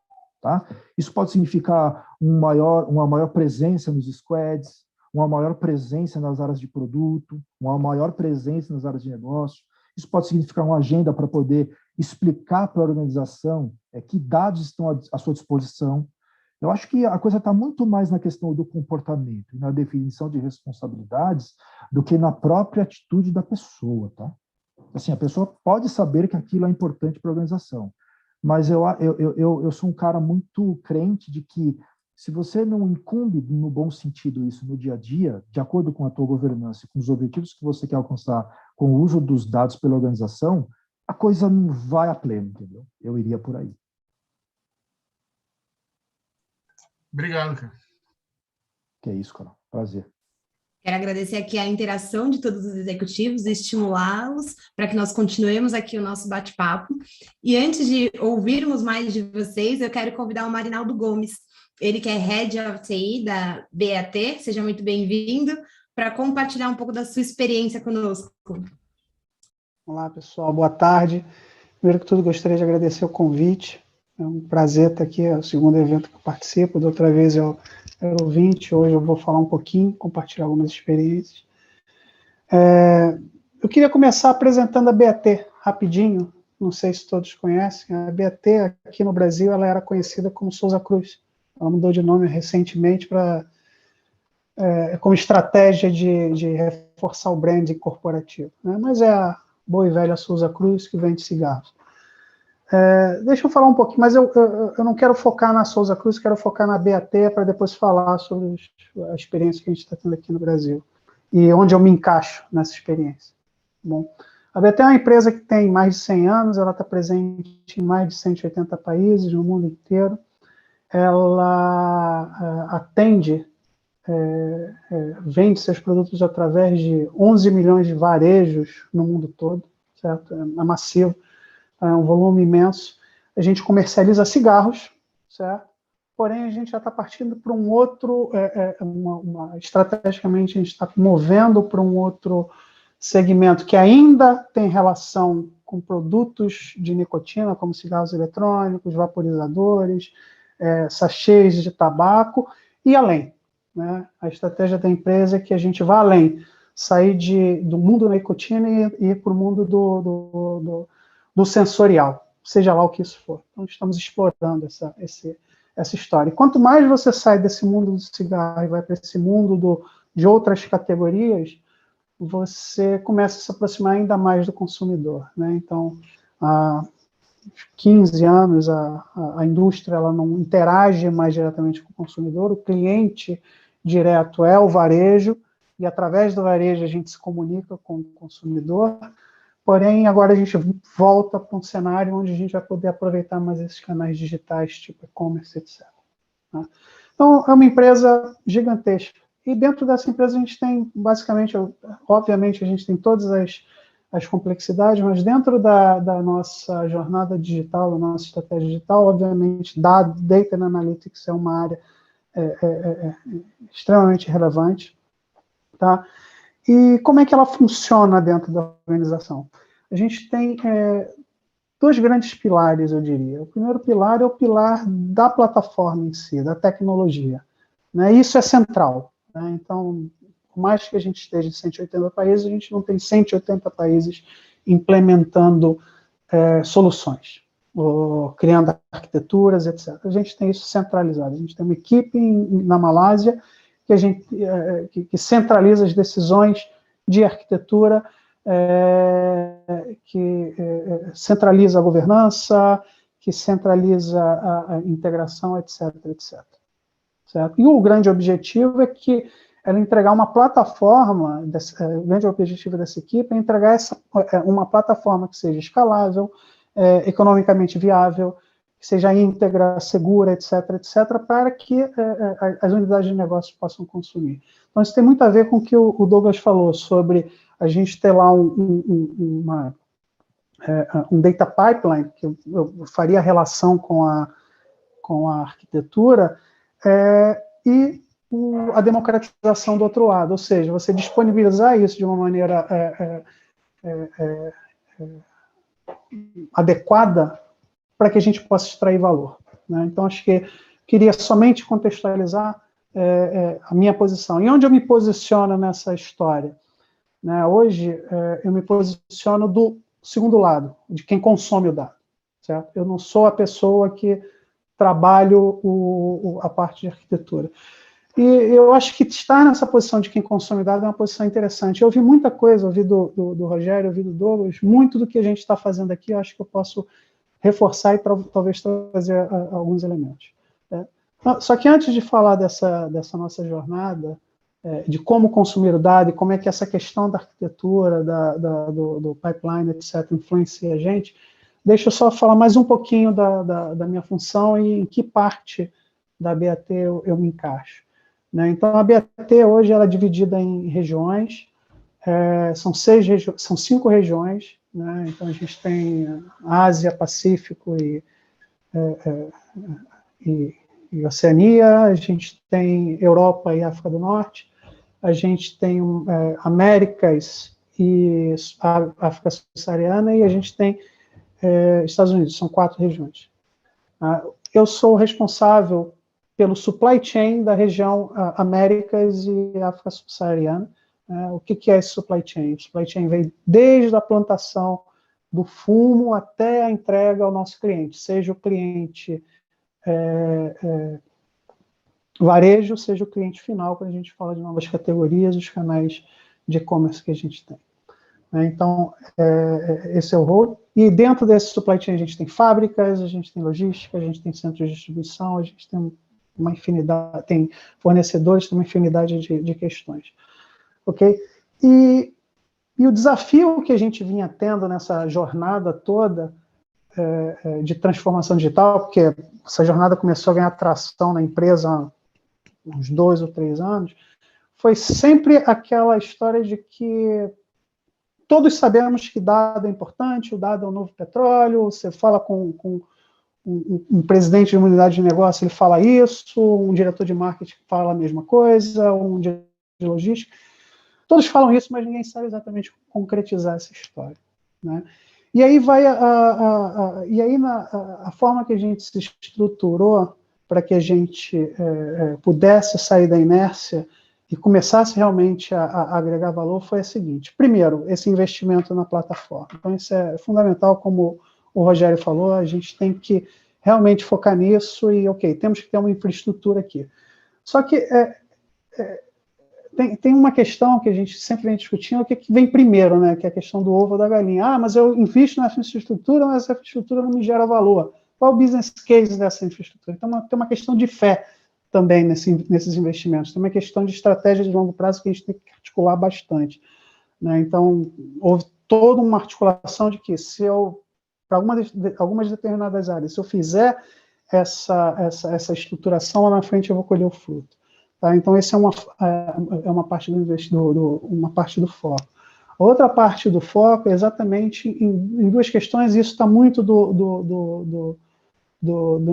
S7: Tá? Isso pode significar uma maior presença nos squads, uma maior presença nas áreas de produto, uma maior presença nas áreas de negócio. Isso pode significar uma agenda para poder explicar para a organização que dados estão à sua disposição. Eu acho que a coisa está muito mais na questão do comportamento e na definição de responsabilidades do que na própria atitude da pessoa. Tá? Assim, a pessoa pode saber que aquilo é importante para a organização, mas eu sou um cara muito crente de que se você não incumbe no bom sentido isso no dia a dia, de acordo com a tua governança e com os objetivos que você quer alcançar com o uso dos dados pela organização, a coisa não vai a pleno, entendeu? Eu iria por aí.
S4: Obrigado, cara.
S7: Que é isso, cara. Prazer.
S1: Quero agradecer aqui a interação de todos os executivos e estimulá-los para que nós continuemos aqui o nosso bate-papo. E antes de ouvirmos mais de vocês, eu quero convidar o Marinaldo Gomes, ele que é Head of TI da BAT, seja muito bem-vindo. para compartilhar um pouco da sua experiência conosco.
S9: Olá, pessoal, boa tarde. Primeiro que tudo, gostaria de agradecer o convite. É um prazer estar aqui, é o segundo evento que eu participo. Da outra vez eu era ouvinte, hoje eu vou falar um pouquinho, compartilhar algumas experiências. Eu queria começar apresentando a BAT, rapidinho, não sei se todos conhecem. A BAT, aqui no Brasil, ela era conhecida como Souza Cruz. Ela mudou de nome recentemente como estratégia de reforçar o branding corporativo, né? Mas é a boa e velha Souza Cruz que vende cigarros. Deixa eu falar um pouquinho, mas eu não quero focar na Souza Cruz, quero focar na BAT para depois falar sobre a experiência que a gente está tendo aqui no Brasil e onde eu me encaixo nessa experiência. Bom, a BAT é uma empresa que tem mais de 100 anos, ela está presente em mais de 180 países no mundo inteiro. Ela atende, vende seus produtos através de 11 milhões de varejos no mundo todo, certo? É massivo, é um volume imenso. A gente comercializa cigarros, certo? Porém, a gente já está partindo para um outro, estrategicamente, a gente está movendo para um outro segmento que ainda tem relação com produtos de nicotina, como cigarros eletrônicos, vaporizadores, sachês de tabaco e além, né? A estratégia da empresa é que a gente vá além, sair do mundo da nicotina e ir para o mundo do sensorial, seja lá o que isso for. Então, estamos explorando essa história. E quanto mais você sai desse mundo do cigarro e vai para esse mundo de outras categorias, você começa a se aproximar ainda mais do consumidor, né? Então, há 15 anos, a indústria ela não interage mais diretamente com o consumidor, o cliente direto é o varejo, e através do varejo a gente se comunica com o consumidor, porém, agora a gente volta para um cenário onde a gente vai poder aproveitar mais esses canais digitais, tipo e-commerce, etc. Tá? Então, é uma empresa gigantesca. E dentro dessa empresa a gente tem, basicamente, obviamente, a gente tem todas as complexidades, mas dentro da nossa jornada digital, da nossa estratégia digital, obviamente, Data and Analytics é uma área extremamente relevante. Tá? E como é que ela funciona dentro da organização? A gente tem dois grandes pilares, eu diria. O primeiro pilar é o pilar da plataforma em si, da tecnologia, né? Isso é central. Então, por mais que a gente esteja em 180 países, a gente não tem 180 países implementando soluções, ou criando arquiteturas, etc. A gente tem isso centralizado. A gente tem uma equipe na Malásia que centraliza as decisões de arquitetura, que centraliza a governança, que centraliza a integração, etc., etc. Certo? E o grande objetivo é que ela entregar uma plataforma, o grande objetivo dessa equipe é entregar uma plataforma que seja escalável, economicamente viável, que seja íntegra, segura, etc., etc., para que as unidades de negócio possam consumir. Então, isso tem muito a ver com o que o Douglas falou sobre a gente ter lá um data pipeline, que eu faria relação com a arquitetura, e a democratização do outro lado, ou seja, você disponibilizar isso de uma maneira adequada para que a gente possa extrair valor, né? Então, acho que queria somente contextualizar a minha posição. E onde eu me posiciono nessa história? Né? Hoje, eu me posiciono do segundo lado, de quem consome o dado, certo? Eu não sou a pessoa que trabalho a parte de arquitetura. E eu acho que estar nessa posição de quem consome dado é uma posição interessante. Eu ouvi muita coisa, ouvi do Rogério, ouvi do Douglas, muito do que a gente está fazendo aqui, eu acho que eu posso reforçar e talvez trazer alguns elementos. Só que antes de falar dessa nossa jornada, de como consumir o dado e como é que essa questão da arquitetura, do pipeline, etc., influencia a gente, deixa eu só falar mais um pouquinho da minha função e em que parte da BAT eu me encaixo. Né? Então, a BAT hoje ela é dividida em regiões, são 5 regiões, né? Então a gente tem Ásia, Pacífico e Oceania, a gente tem Europa e África do Norte, a gente tem Américas e a África Subsaariana, e a gente tem Estados Unidos, são 4 regiões. Eu sou responsável pelo supply chain da região Américas e África Subsaariana. O que é esse supply chain? O supply chain vem desde a plantação do fumo até a entrega ao nosso cliente, seja o cliente varejo, seja o cliente final, quando a gente fala de novas categorias, os canais de e-commerce que a gente tem. Então, esse é o rol. E dentro desse supply chain a gente tem fábricas, a gente tem logística, a gente tem centros de distribuição, a gente tem uma infinidade, tem fornecedores, tem uma infinidade de questões. Ok? E o desafio que a gente vinha tendo nessa jornada toda de transformação digital, porque essa jornada começou a ganhar tração na empresa há uns 2 ou 3 anos, foi sempre aquela história de que todos sabemos que dado é importante, o dado é o novo petróleo, você fala com um presidente de uma unidade de negócio, ele fala isso, um diretor de marketing fala a mesma coisa, um diretor de logística. Todos falam isso, mas ninguém sabe exatamente concretizar essa história, né? E aí vai a forma que a gente se estruturou para que a gente pudesse sair da inércia e começasse realmente a agregar valor foi a seguinte: primeiro, esse investimento na plataforma. Então, isso é fundamental, como o Rogério falou, a gente tem que realmente focar nisso e, ok, temos que ter uma infraestrutura aqui. Só que tem uma questão que a gente sempre vem discutindo, que vem primeiro, né, que é a questão do ovo ou da galinha. Mas eu invisto nessa infraestrutura, mas essa infraestrutura não me gera valor. Qual o business case dessa infraestrutura? Então, tem uma questão de fé também nesses investimentos. Tem uma questão de estratégia de longo prazo que a gente tem que articular bastante, né? Então, houve toda uma articulação de que se eu, para algumas determinadas áreas, se eu fizer essa estruturação, lá na frente eu vou colher o fruto. Tá? Então, essa é uma parte uma parte do foco. A outra parte do foco é exatamente em 2 questões, e isso está muito do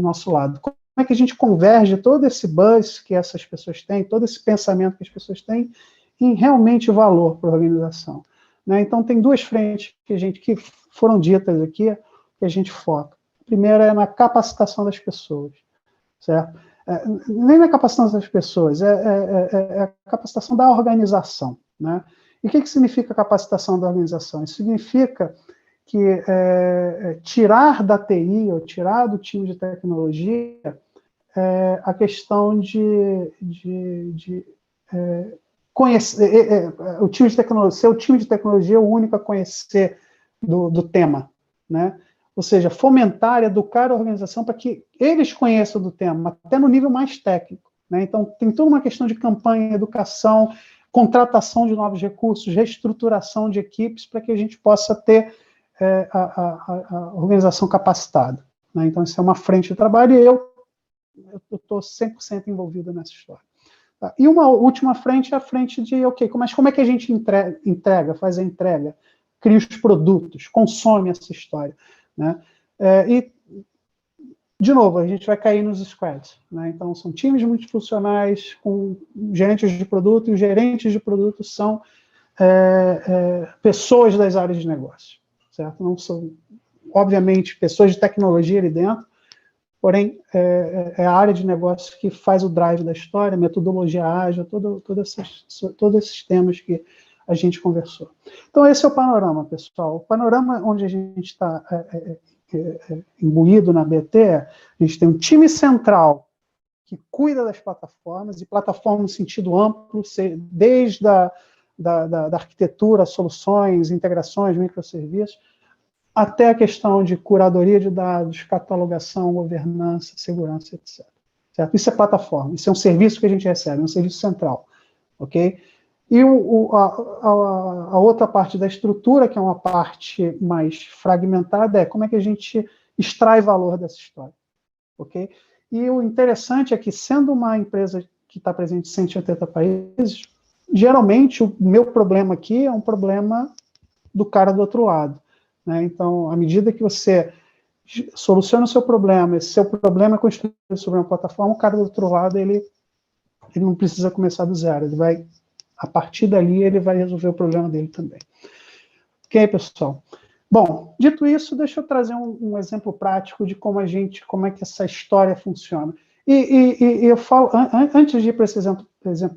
S9: nosso lado. Como é que a gente converge todo esse buzz que essas pessoas têm, todo esse pensamento que as pessoas têm, em realmente valor para a organização, né? Então, tem 2 frentes que foram ditas aqui, que a gente foca. A primeira é na capacitação das pessoas, certo? Nem na capacitação das pessoas, é a capacitação da organização, né? E o que significa capacitação da organização? Isso significa que tirar da TI, ou tirar do time de tecnologia, a questão de conhecer, o time de tecnologia, ser o time de tecnologia o único a conhecer do tema, né? Ou seja, fomentar, educar a organização para que eles conheçam do tema, até no nível mais técnico, né? Então, tem toda uma questão de campanha, educação, contratação de novos recursos, reestruturação de equipes, para que a gente possa ter a organização capacitada, né? Então, isso é uma frente de trabalho, e eu estou 100% envolvido nessa história. Tá? E uma última frente é a frente de, ok, como é que a gente entrega, faz a entrega, cria os produtos, consome essa história, né? E, de novo, a gente vai cair nos squads, né? Então, são times multifuncionais com gerentes de produto, e os gerentes de produto são pessoas das áreas de negócio, certo? Não são, obviamente, pessoas de tecnologia ali dentro, porém, é a área de negócio que faz o drive da história, metodologia ágil, todos esses temas que a gente conversou. Então, esse é o panorama, pessoal. O panorama onde a gente está imbuído na BT, a gente tem um time central que cuida das plataformas, e plataforma no sentido amplo, desde da arquitetura, soluções, integrações, microserviços, até a questão de curadoria de dados, catalogação, governança, segurança, etc. Certo? Isso é plataforma, isso é um serviço que a gente recebe, é um serviço central, ok? E a outra parte da estrutura, que é uma parte mais fragmentada, é como é que a gente extrai valor dessa história, ok? E o interessante é que, sendo uma empresa que está presente em 180 países, geralmente o meu problema aqui é um problema do cara do outro lado, né? Então, à medida que você soluciona o seu problema, esse seu problema é construído sobre uma plataforma, o cara do outro lado, ele não precisa começar do zero, ele vai A partir dali, ele vai resolver o problema dele também. Ok, pessoal? Bom, dito isso, deixa eu trazer um exemplo prático de como é que essa história funciona. E eu falo, antes de ir para esse exemplo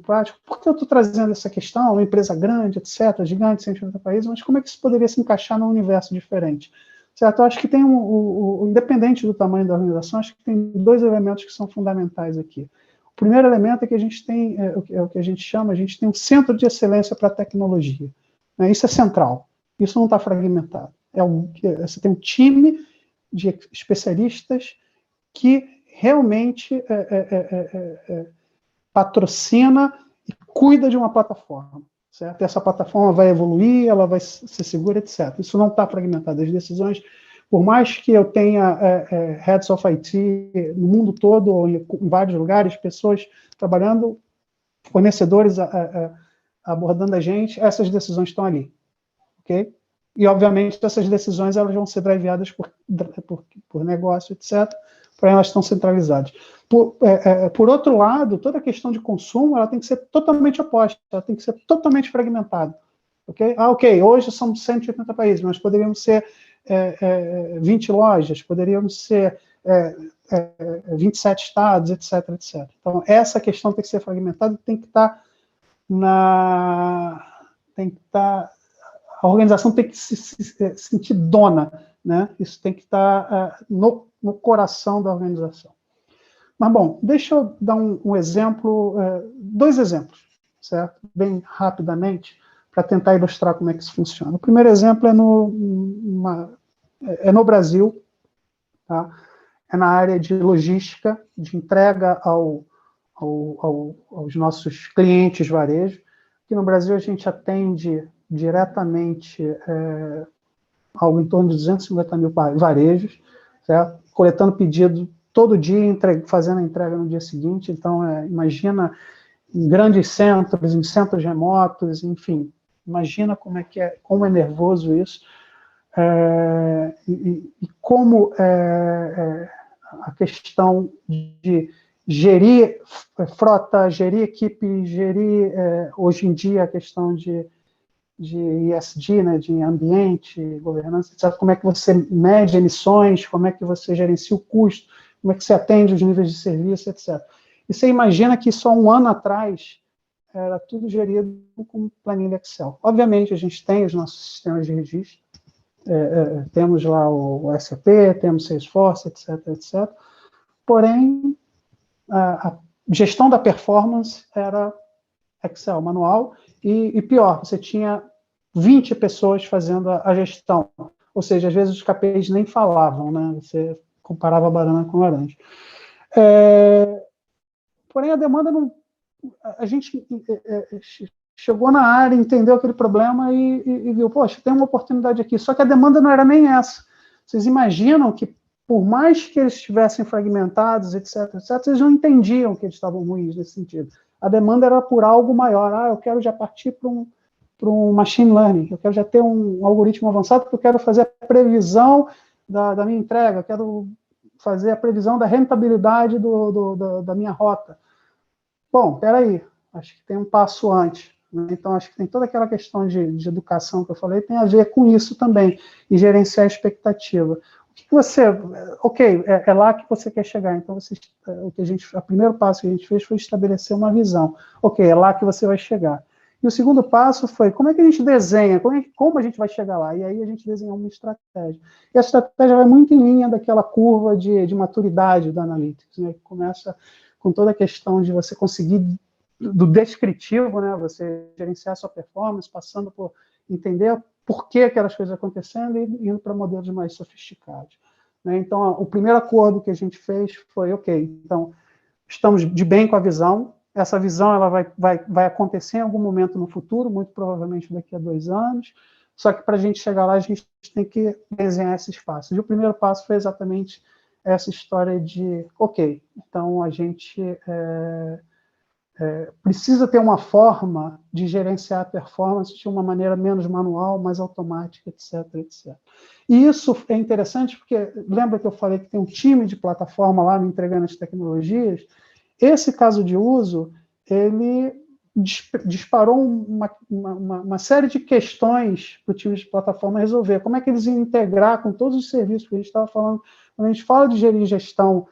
S9: prático, por que eu estou trazendo essa questão, uma empresa grande, etc., gigante, 180 países, mas como é que isso poderia se encaixar num universo diferente? Certo? Eu acho que tem independente do tamanho da organização, acho que tem 2 elementos que são fundamentais aqui. O primeiro elemento é que a gente tem, o que a gente tem um centro de excelência para a tecnologia. Né? Isso é central, isso não está fragmentado. Você tem um time de especialistas que realmente patrocina e cuida de uma plataforma. Certo? Essa plataforma vai evoluir, ela vai ser segura, etc. Isso não está fragmentado. As decisões, por mais que eu tenha heads of IT no mundo todo, ou em vários lugares, pessoas trabalhando, fornecedores abordando a gente, essas decisões estão ali. Ok? E, obviamente, essas decisões elas vão ser driveadas por negócio, etc., porém elas estão centralizadas. Por outro lado, toda a questão de consumo ela tem que ser totalmente oposta, ela tem que ser totalmente fragmentada. Okay? Ok, hoje somos 180 países, mas poderíamos ser 20 lojas, poderíamos ser 27 estados, etc., etc. Então, essa questão tem que ser fragmentada, tem que estar a organização tem que se sentir dona, né? Isso tem que estar no coração da organização. Mas, bom, deixa eu dar um exemplo, 2 exemplos, certo? Bem rapidamente, para tentar ilustrar como é que isso funciona. O primeiro exemplo é no Brasil, tá? É na área de logística, de entrega aos nossos clientes varejo. Aqui no Brasil a gente atende diretamente algo em torno de 250 mil varejos, certo? Coletando pedido todo dia, fazendo a entrega no dia seguinte. Então, imagina em grandes centros, em centros remotos, enfim, imagina como é nervoso isso, e como a questão de gerir frota, gerir equipe, gerir, hoje em dia, a questão de ESG, né, de ambiente, governança, etc. Como é que você mede emissões, como é que você gerencia o custo, como é que você atende os níveis de serviço, etc. E você imagina que só um ano atrás era tudo gerido com planilha Excel. Obviamente, a gente tem os nossos sistemas de registro, temos lá o SAP, temos Salesforce, etc., etc. Porém, a gestão da performance era Excel, manual, e pior, você tinha 20 pessoas fazendo a gestão, ou seja, às vezes os KPIs nem falavam, né? Você comparava banana com laranja. Porém, a demanda não... A gente chegou na área, entendeu aquele problema e viu, poxa, tem uma oportunidade aqui, só que a demanda não era nem essa. Vocês imaginam que, por mais que eles estivessem fragmentados, etc., etc., eles não entendiam que eles estavam ruins nesse sentido. A demanda era por algo maior. Eu quero já partir para um machine learning, eu quero já ter um algoritmo avançado, porque eu quero fazer a previsão da minha entrega, eu quero fazer a previsão da rentabilidade da minha rota. Bom, espera aí, acho que tem um passo antes. Né? Então, acho que tem toda aquela questão de educação que eu falei, tem a ver com isso também, e gerenciar a expectativa. Ok, é lá que você quer chegar, então o primeiro passo que a gente fez foi estabelecer uma visão. Ok, é lá que você vai chegar. E o segundo passo foi, como é que a gente desenha, como a gente vai chegar lá? E aí a gente desenhou uma estratégia. E a estratégia vai muito em linha daquela curva de maturidade do Analytics, né, que começa com toda a questão de você conseguir, do descritivo, né, você gerenciar a sua performance, passando por entender por que aquelas coisas acontecendo e indo para modelos mais sofisticados. Né? Então, o primeiro acordo que a gente fez foi, ok, então, estamos de bem com a visão, essa visão ela vai acontecer em algum momento no futuro, muito provavelmente daqui a 2 anos, só que para a gente chegar lá, a gente tem que desenhar esses passos. E o primeiro passo foi exatamente essa história de, ok, então a gente precisa ter uma forma de gerenciar a performance de uma maneira menos manual, mais automática, etc., etc. E isso é interessante porque, lembra que eu falei que tem um time de plataforma lá me entregando as tecnologias? Esse caso de uso, ele disparou uma série de questões para o time de plataforma resolver. Como é que eles iam integrar com todos os serviços que a gente estava falando? Quando a gente fala de gerir gestão,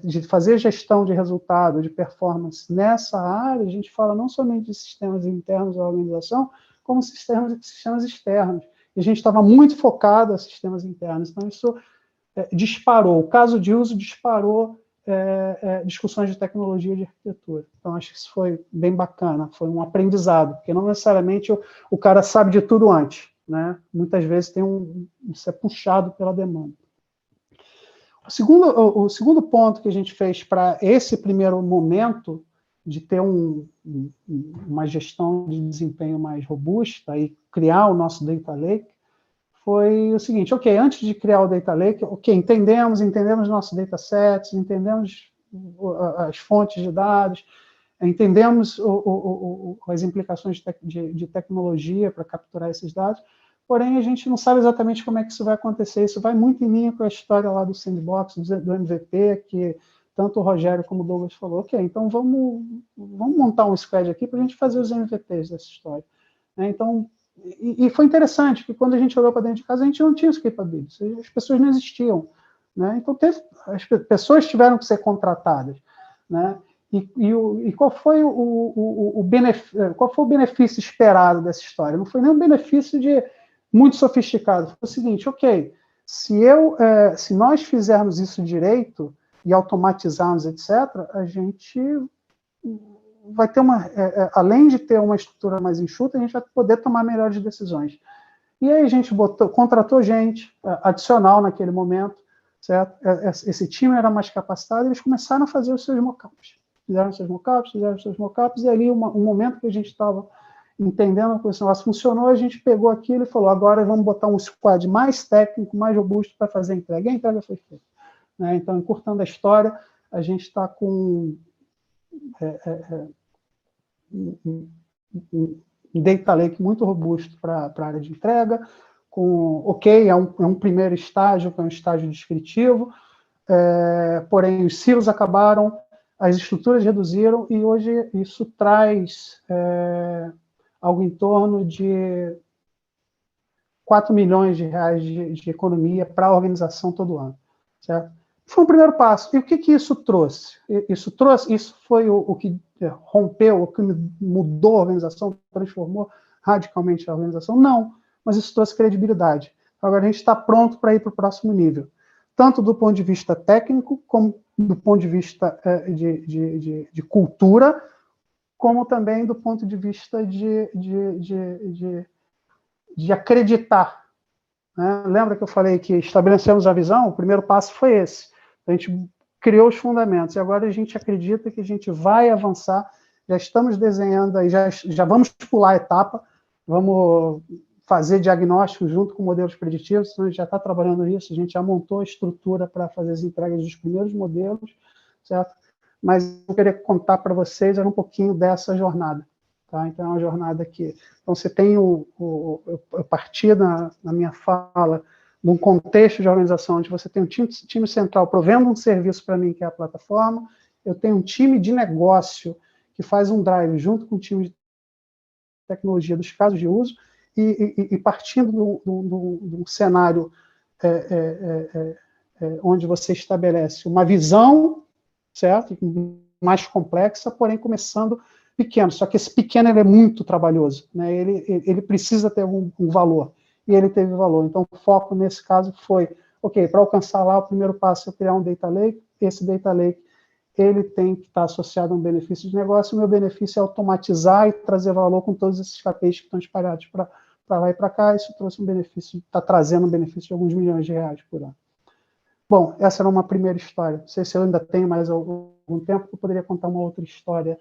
S9: de fazer gestão de resultado, de performance nessa área, a gente fala não somente de sistemas internos da organização, como sistemas externos. E a gente estava muito focado em sistemas internos. Então, isso disparou. O caso de uso disparou discussões de tecnologia e de arquitetura. Então, acho que isso foi bem bacana, foi um aprendizado, porque não necessariamente o cara sabe de tudo antes, né? Muitas vezes isso é puxado pela demanda. O segundo ponto que a gente fez para esse primeiro momento de ter uma gestão de desempenho mais robusta e criar o nosso Data Lake foi o seguinte: ok, antes de criar o Data Lake, ok, entendemos nossos datasets, entendemos as fontes de dados, entendemos as implicações de tecnologia para capturar esses dados, porém a gente não sabe exatamente como é que isso vai acontecer. Isso vai muito em linha com a história lá do sandbox, do MVP, que tanto o Rogério como o Douglas falou. Ok, então vamos montar um squad aqui para a gente fazer os MVPs dessa história. Então, e foi interessante, porque quando a gente olhou para dentro de casa, a gente não tinha os capabilities, as pessoas não existiam, né? Então, as pessoas tiveram que ser contratadas, né? E qual foi o benefício esperado dessa história? Não foi nem um benefício muito sofisticado. Foi o seguinte: ok, se nós fizermos isso direito e automatizarmos, etc., a gente vai ter além de ter uma estrutura mais enxuta, a gente vai poder tomar melhores decisões. E aí a gente contratou gente adicional naquele momento, certo? Esse time era mais capacitado, e eles começaram a fazer os seus mockups. Fizeram seus mockups, e ali, um momento que a gente estava entendendo como esse negócio funcionou, a gente pegou aquilo e falou: agora vamos botar um squad mais técnico, mais robusto para fazer a entrega. E a entrega foi feita. Né? Então, encurtando a história, a gente está com um Data Lake muito robusto para a área de entrega, é um primeiro estágio, que é um estágio descritivo, porém os silos acabaram, as estruturas reduziram, e hoje isso traz algo em torno de 4 milhões de reais de economia para a organização todo ano, certo? Foi um primeiro passo. E o que isso trouxe? Isso foi o que rompeu, o que mudou a organização, transformou radicalmente a organização? Não, mas isso trouxe credibilidade. Agora a gente está pronto para ir para o próximo nível, tanto do ponto de vista técnico, como do ponto de vista de cultura, como também do ponto de vista de acreditar. Né? Lembra que eu falei que estabelecemos a visão? O primeiro passo foi esse. A gente criou os fundamentos, e agora a gente acredita que a gente vai avançar, já estamos desenhando, aí, já vamos pular a etapa, vamos fazer diagnóstico junto com modelos preditivos, então a gente já está trabalhando nisso, a gente já montou a estrutura para fazer as entregas dos primeiros modelos, certo? Mas eu queria contar para vocês um pouquinho dessa jornada. Tá? Então, é uma jornada que... Então, você tem eu parti na minha fala num contexto de organização onde você tem um time central provendo um serviço para mim, que é a plataforma, eu tenho um time de negócio que faz um drive junto com o time de tecnologia dos casos de uso, e partindo de um cenário onde você estabelece uma visão, certo? Mais complexa, porém começando pequeno, só que esse pequeno ele é muito trabalhoso, né? Ele precisa ter um valor, e ele teve valor. Então, o foco nesse caso foi, ok, para alcançar lá, o primeiro passo é criar um Data Lake. Esse Data Lake ele tem que estar associado a um benefício de negócio. O meu benefício é automatizar e trazer valor com todos esses KPIs que estão espalhados para lá e para cá. Isso trouxe um benefício, está trazendo um benefício de alguns milhões de reais por ano. Bom, essa era uma primeira história. Não sei se eu ainda tenho mais algum tempo, eu poderia contar uma outra história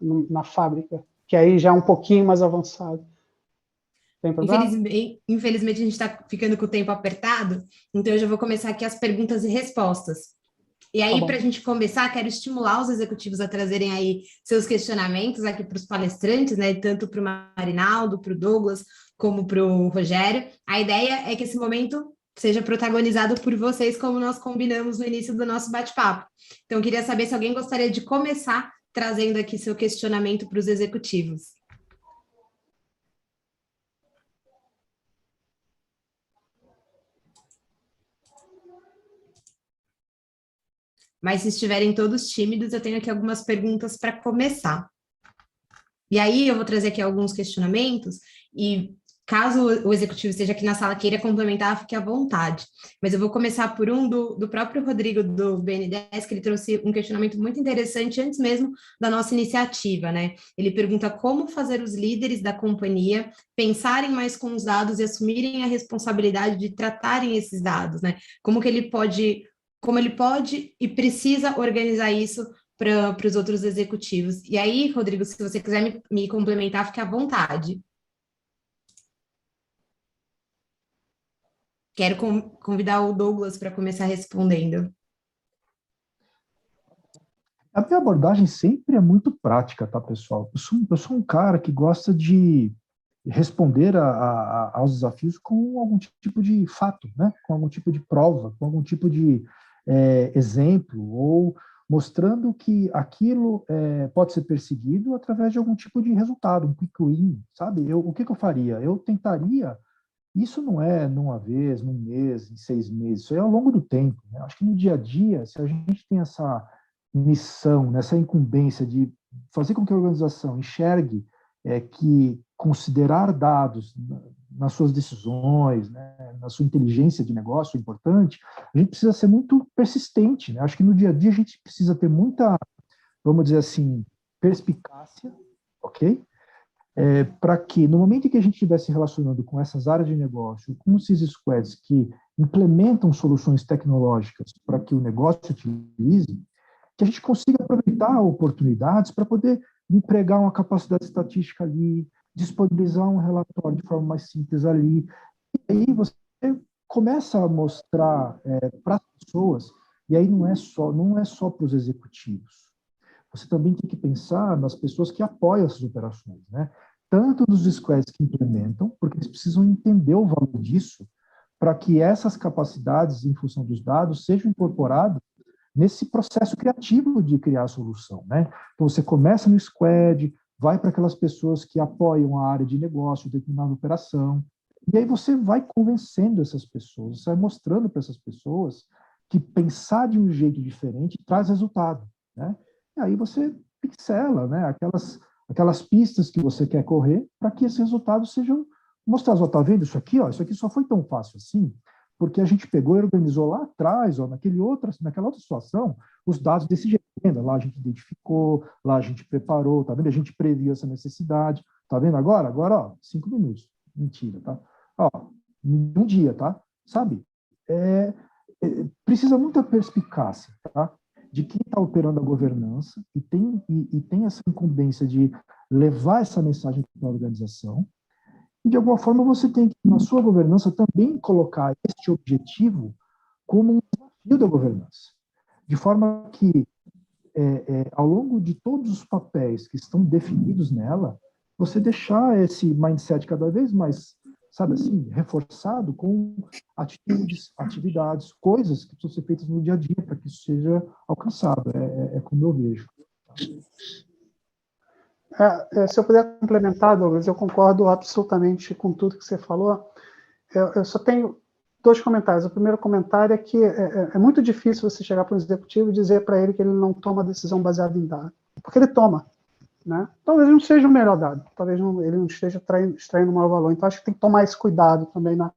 S9: na fábrica, que aí já é um pouquinho mais avançado. Tem problema?
S1: Infelizmente, a gente está ficando com o tempo apertado, então eu já vou começar aqui as perguntas e respostas. E aí, para a gente começar, quero estimular os executivos a trazerem aí seus questionamentos aqui para os palestrantes, né? Tanto para o Marinaldo, para o Douglas, como para o Rogério. A ideia é que esse momento seja protagonizado por vocês, como nós combinamos no início do nosso bate-papo. Então, eu queria saber se alguém gostaria de começar trazendo aqui seu questionamento para os executivos. Mas se estiverem todos tímidos, eu tenho aqui algumas perguntas para começar. E aí eu vou trazer aqui alguns questionamentos e caso o executivo esteja aqui na sala queira complementar, fique à vontade. Mas eu vou começar por um do próprio Rodrigo do BNDES, que ele trouxe um questionamento muito interessante antes mesmo da nossa iniciativa, né? Ele pergunta como fazer os líderes da companhia pensarem mais com os dados e assumirem a responsabilidade de tratarem esses dados, né? Como ele pode e precisa organizar isso para os outros executivos. E aí, Rodrigo, se você quiser me complementar, fique à vontade. Quero convidar o Douglas para começar respondendo.
S7: A minha abordagem sempre é muito prática, tá, pessoal? Eu sou um cara que gosta de responder aos desafios com algum tipo de fato, né? Com algum tipo de prova, com algum tipo de exemplo, ou mostrando que aquilo pode ser perseguido através de algum tipo de resultado, um quick win, sabe? O que eu faria? Eu tentaria. Isso não é numa vez, num mês, em 6 meses, isso é ao longo do tempo, né? Acho que no dia a dia, se a gente tem essa missão, essa incumbência de fazer com que a organização enxergue que considerar dados nas suas decisões, né, na sua inteligência de negócio é importante, a gente precisa ser muito persistente, né? Acho que no dia a dia a gente precisa ter muita, vamos dizer assim, perspicácia, ok? Para que, no momento em que a gente estiver se relacionando com essas áreas de negócio, com esses squads que implementam soluções tecnológicas para que o negócio utilize, que a gente consiga aproveitar oportunidades para poder empregar uma capacidade estatística ali, disponibilizar um relatório de forma mais simples ali. E aí você começa a mostrar para as pessoas, e aí não é só para os executivos. Você também tem que pensar nas pessoas que apoiam essas operações, né? Tanto dos squads que implementam, porque eles precisam entender o valor disso, para que essas capacidades, em função dos dados, sejam incorporadas nesse processo criativo de criar a solução, né? Então, você começa no squad, vai para aquelas pessoas que apoiam a área de negócio, determinada operação, e aí você vai convencendo essas pessoas, você vai mostrando para essas pessoas que pensar de um jeito diferente traz resultado, né? E aí você pincela, né, aquelas pistas que você quer correr para que esses resultados sejam mostrados. Está vendo isso aqui? Ó, isso aqui só foi tão fácil assim, porque a gente pegou e organizou lá atrás, ó, naquela outra situação, os dados desse jeito. Lá a gente identificou, lá a gente preparou, tá vendo? A gente previu essa necessidade. Tá vendo agora? Agora, ó, 5 minutos. Mentira, tá? Ó, um dia, tá? Sabe? Precisa muita perspicácia, tá? De quem está operando a governança e tem essa incumbência de levar essa mensagem para a organização. E, de alguma forma, você tem que, na sua governança, também colocar este objetivo como um desafio da governança. De forma que, ao longo de todos os papéis que estão definidos nela, você deixar esse mindset cada vez mais, sabe assim, reforçado com atitudes, atividades, coisas que precisam ser feitas no dia a dia para que isso seja alcançado. É como eu vejo.
S9: Se eu puder complementar, Douglas, eu concordo absolutamente com tudo que você falou. Eu só tenho 2 comentários. O primeiro comentário é que é muito difícil você chegar para um executivo e dizer para ele que ele não toma decisão baseada em dados, porque ele toma, né? Talvez não seja o melhor dado, talvez ele não esteja extraindo o maior valor. Então, acho que tem que tomar esse cuidado também na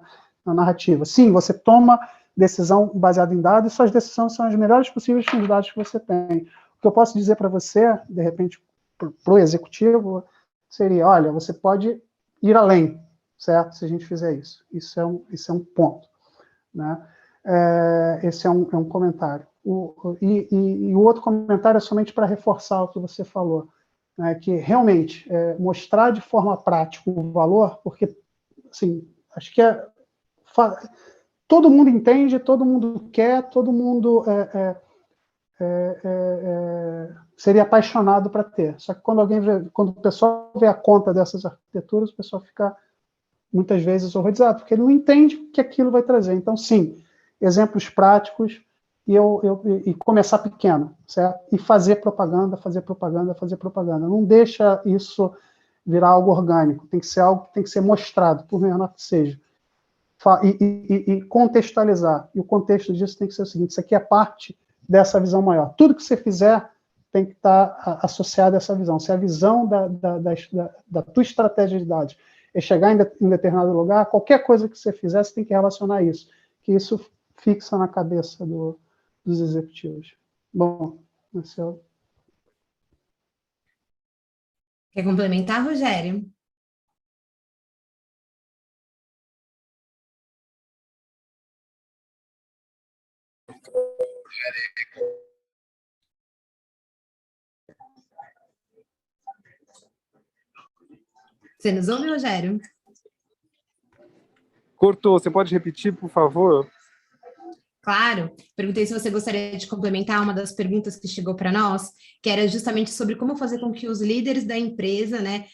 S9: narrativa. Sim, você toma decisão baseada em dados e suas decisões são as melhores possíveis com os dados que você tem. O que eu posso dizer para você, de repente, para o executivo, seria, olha, você pode ir além, certo? Se a gente fizer isso. Isso é um ponto, né? Esse é um comentário. E o outro comentário é somente para reforçar o que você falou, né? Que realmente mostrar de forma prática o valor, porque, assim, acho que todo mundo entende, todo mundo quer, todo mundo seria apaixonado para ter. Só que quando o pessoal vê a conta dessas arquiteturas, o pessoal fica muitas vezes horrorizado, porque ele não entende o que aquilo vai trazer. Então, sim, exemplos práticos e começar pequeno, certo? E fazer propaganda, fazer propaganda, fazer propaganda. Não deixa isso virar algo orgânico, tem que ser algo que tem que ser mostrado, por menor que seja. E contextualizar. E o contexto disso tem que ser o seguinte: isso aqui é parte dessa visão maior. Tudo que você fizer tem que estar associado a essa visão. Se a visão da tua estratégia de dados é chegar em determinado lugar, qualquer coisa que você fizer, você tem que relacionar isso, que isso fixa na cabeça dos executivos. Bom, Marcelo.
S1: Quer complementar, Rogério? Você nos ouve, Rogério?
S2: Cortou. Você pode repetir, por favor?
S1: Claro. Perguntei se você gostaria de complementar uma das perguntas que chegou para nós, que era justamente sobre como fazer com que os líderes da empresa, né,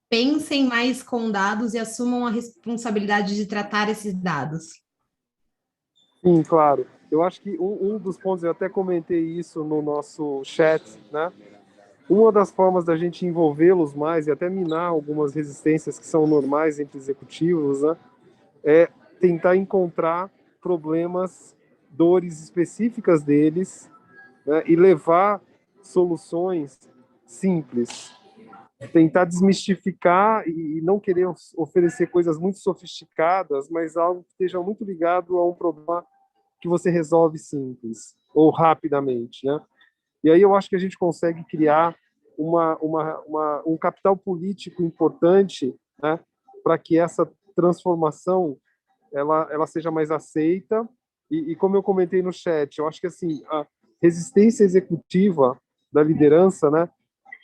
S1: pensem mais com dados e assumam a responsabilidade de tratar esses dados.
S2: Sim, claro. Eu acho que um dos pontos, eu até comentei isso no nosso chat, né? Uma das formas da gente envolvê-los mais e até minar algumas resistências que são normais entre executivos, né, é tentar encontrar problemas, dores específicas deles, né, e levar soluções simples. Tentar desmistificar e não querer oferecer coisas muito sofisticadas, mas algo que esteja muito ligado a um problema que você resolve simples ou rapidamente, né? E aí eu acho que a gente consegue criar um capital político importante, né, para que essa transformação ela seja mais aceita. E como eu comentei no chat, eu acho que assim a resistência executiva da liderança, né,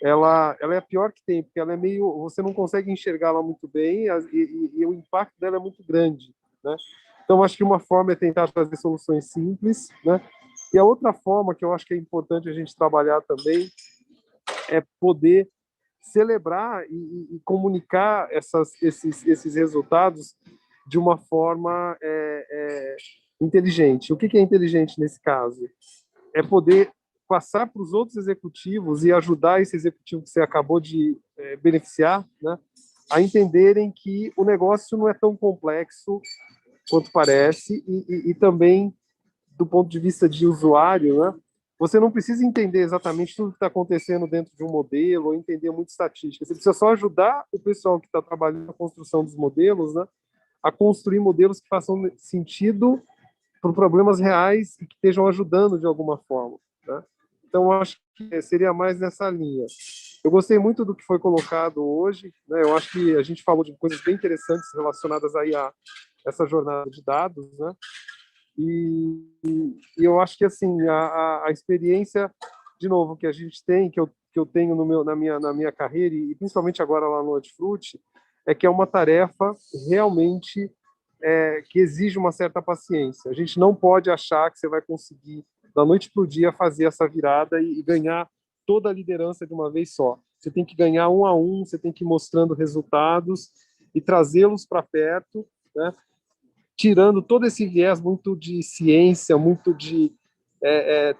S2: ela é a pior que tem, porque ela é meio, você não consegue enxergá-la muito bem e o impacto dela é muito grande, né? Então acho que uma forma é tentar trazer soluções simples, né? E a outra forma que eu acho que é importante a gente trabalhar também é poder celebrar e comunicar esses resultados de uma forma inteligente. O que é inteligente nesse caso? É poder passar para os outros executivos e ajudar esse executivo que você acabou de beneficiar, né, a entenderem que o negócio não é tão complexo quanto parece e também do ponto de vista de usuário, né, você não precisa entender exatamente tudo que está acontecendo dentro de um modelo ou entender muito estatística. Você precisa só ajudar o pessoal que está trabalhando na construção dos modelos, né, a construir modelos que façam sentido para problemas reais e que estejam ajudando de alguma forma, né? Então, acho que seria mais nessa linha. Eu gostei muito do que foi colocado hoje, né? Eu acho que a gente falou de coisas bem interessantes relacionadas aí a essa jornada de dados, né? E eu acho que assim a experiência, de novo, que a gente tem, que eu tenho na minha carreira e principalmente agora lá no Hortifruti, é que é uma tarefa realmente que exige uma certa paciência. A gente não pode achar que você vai conseguir da noite para o dia fazer essa virada e ganhar toda a liderança de uma vez só. Você tem que ganhar um a um, você tem que ir mostrando resultados e trazê-los para perto, né? Tirando todo esse viés muito de ciência, muito de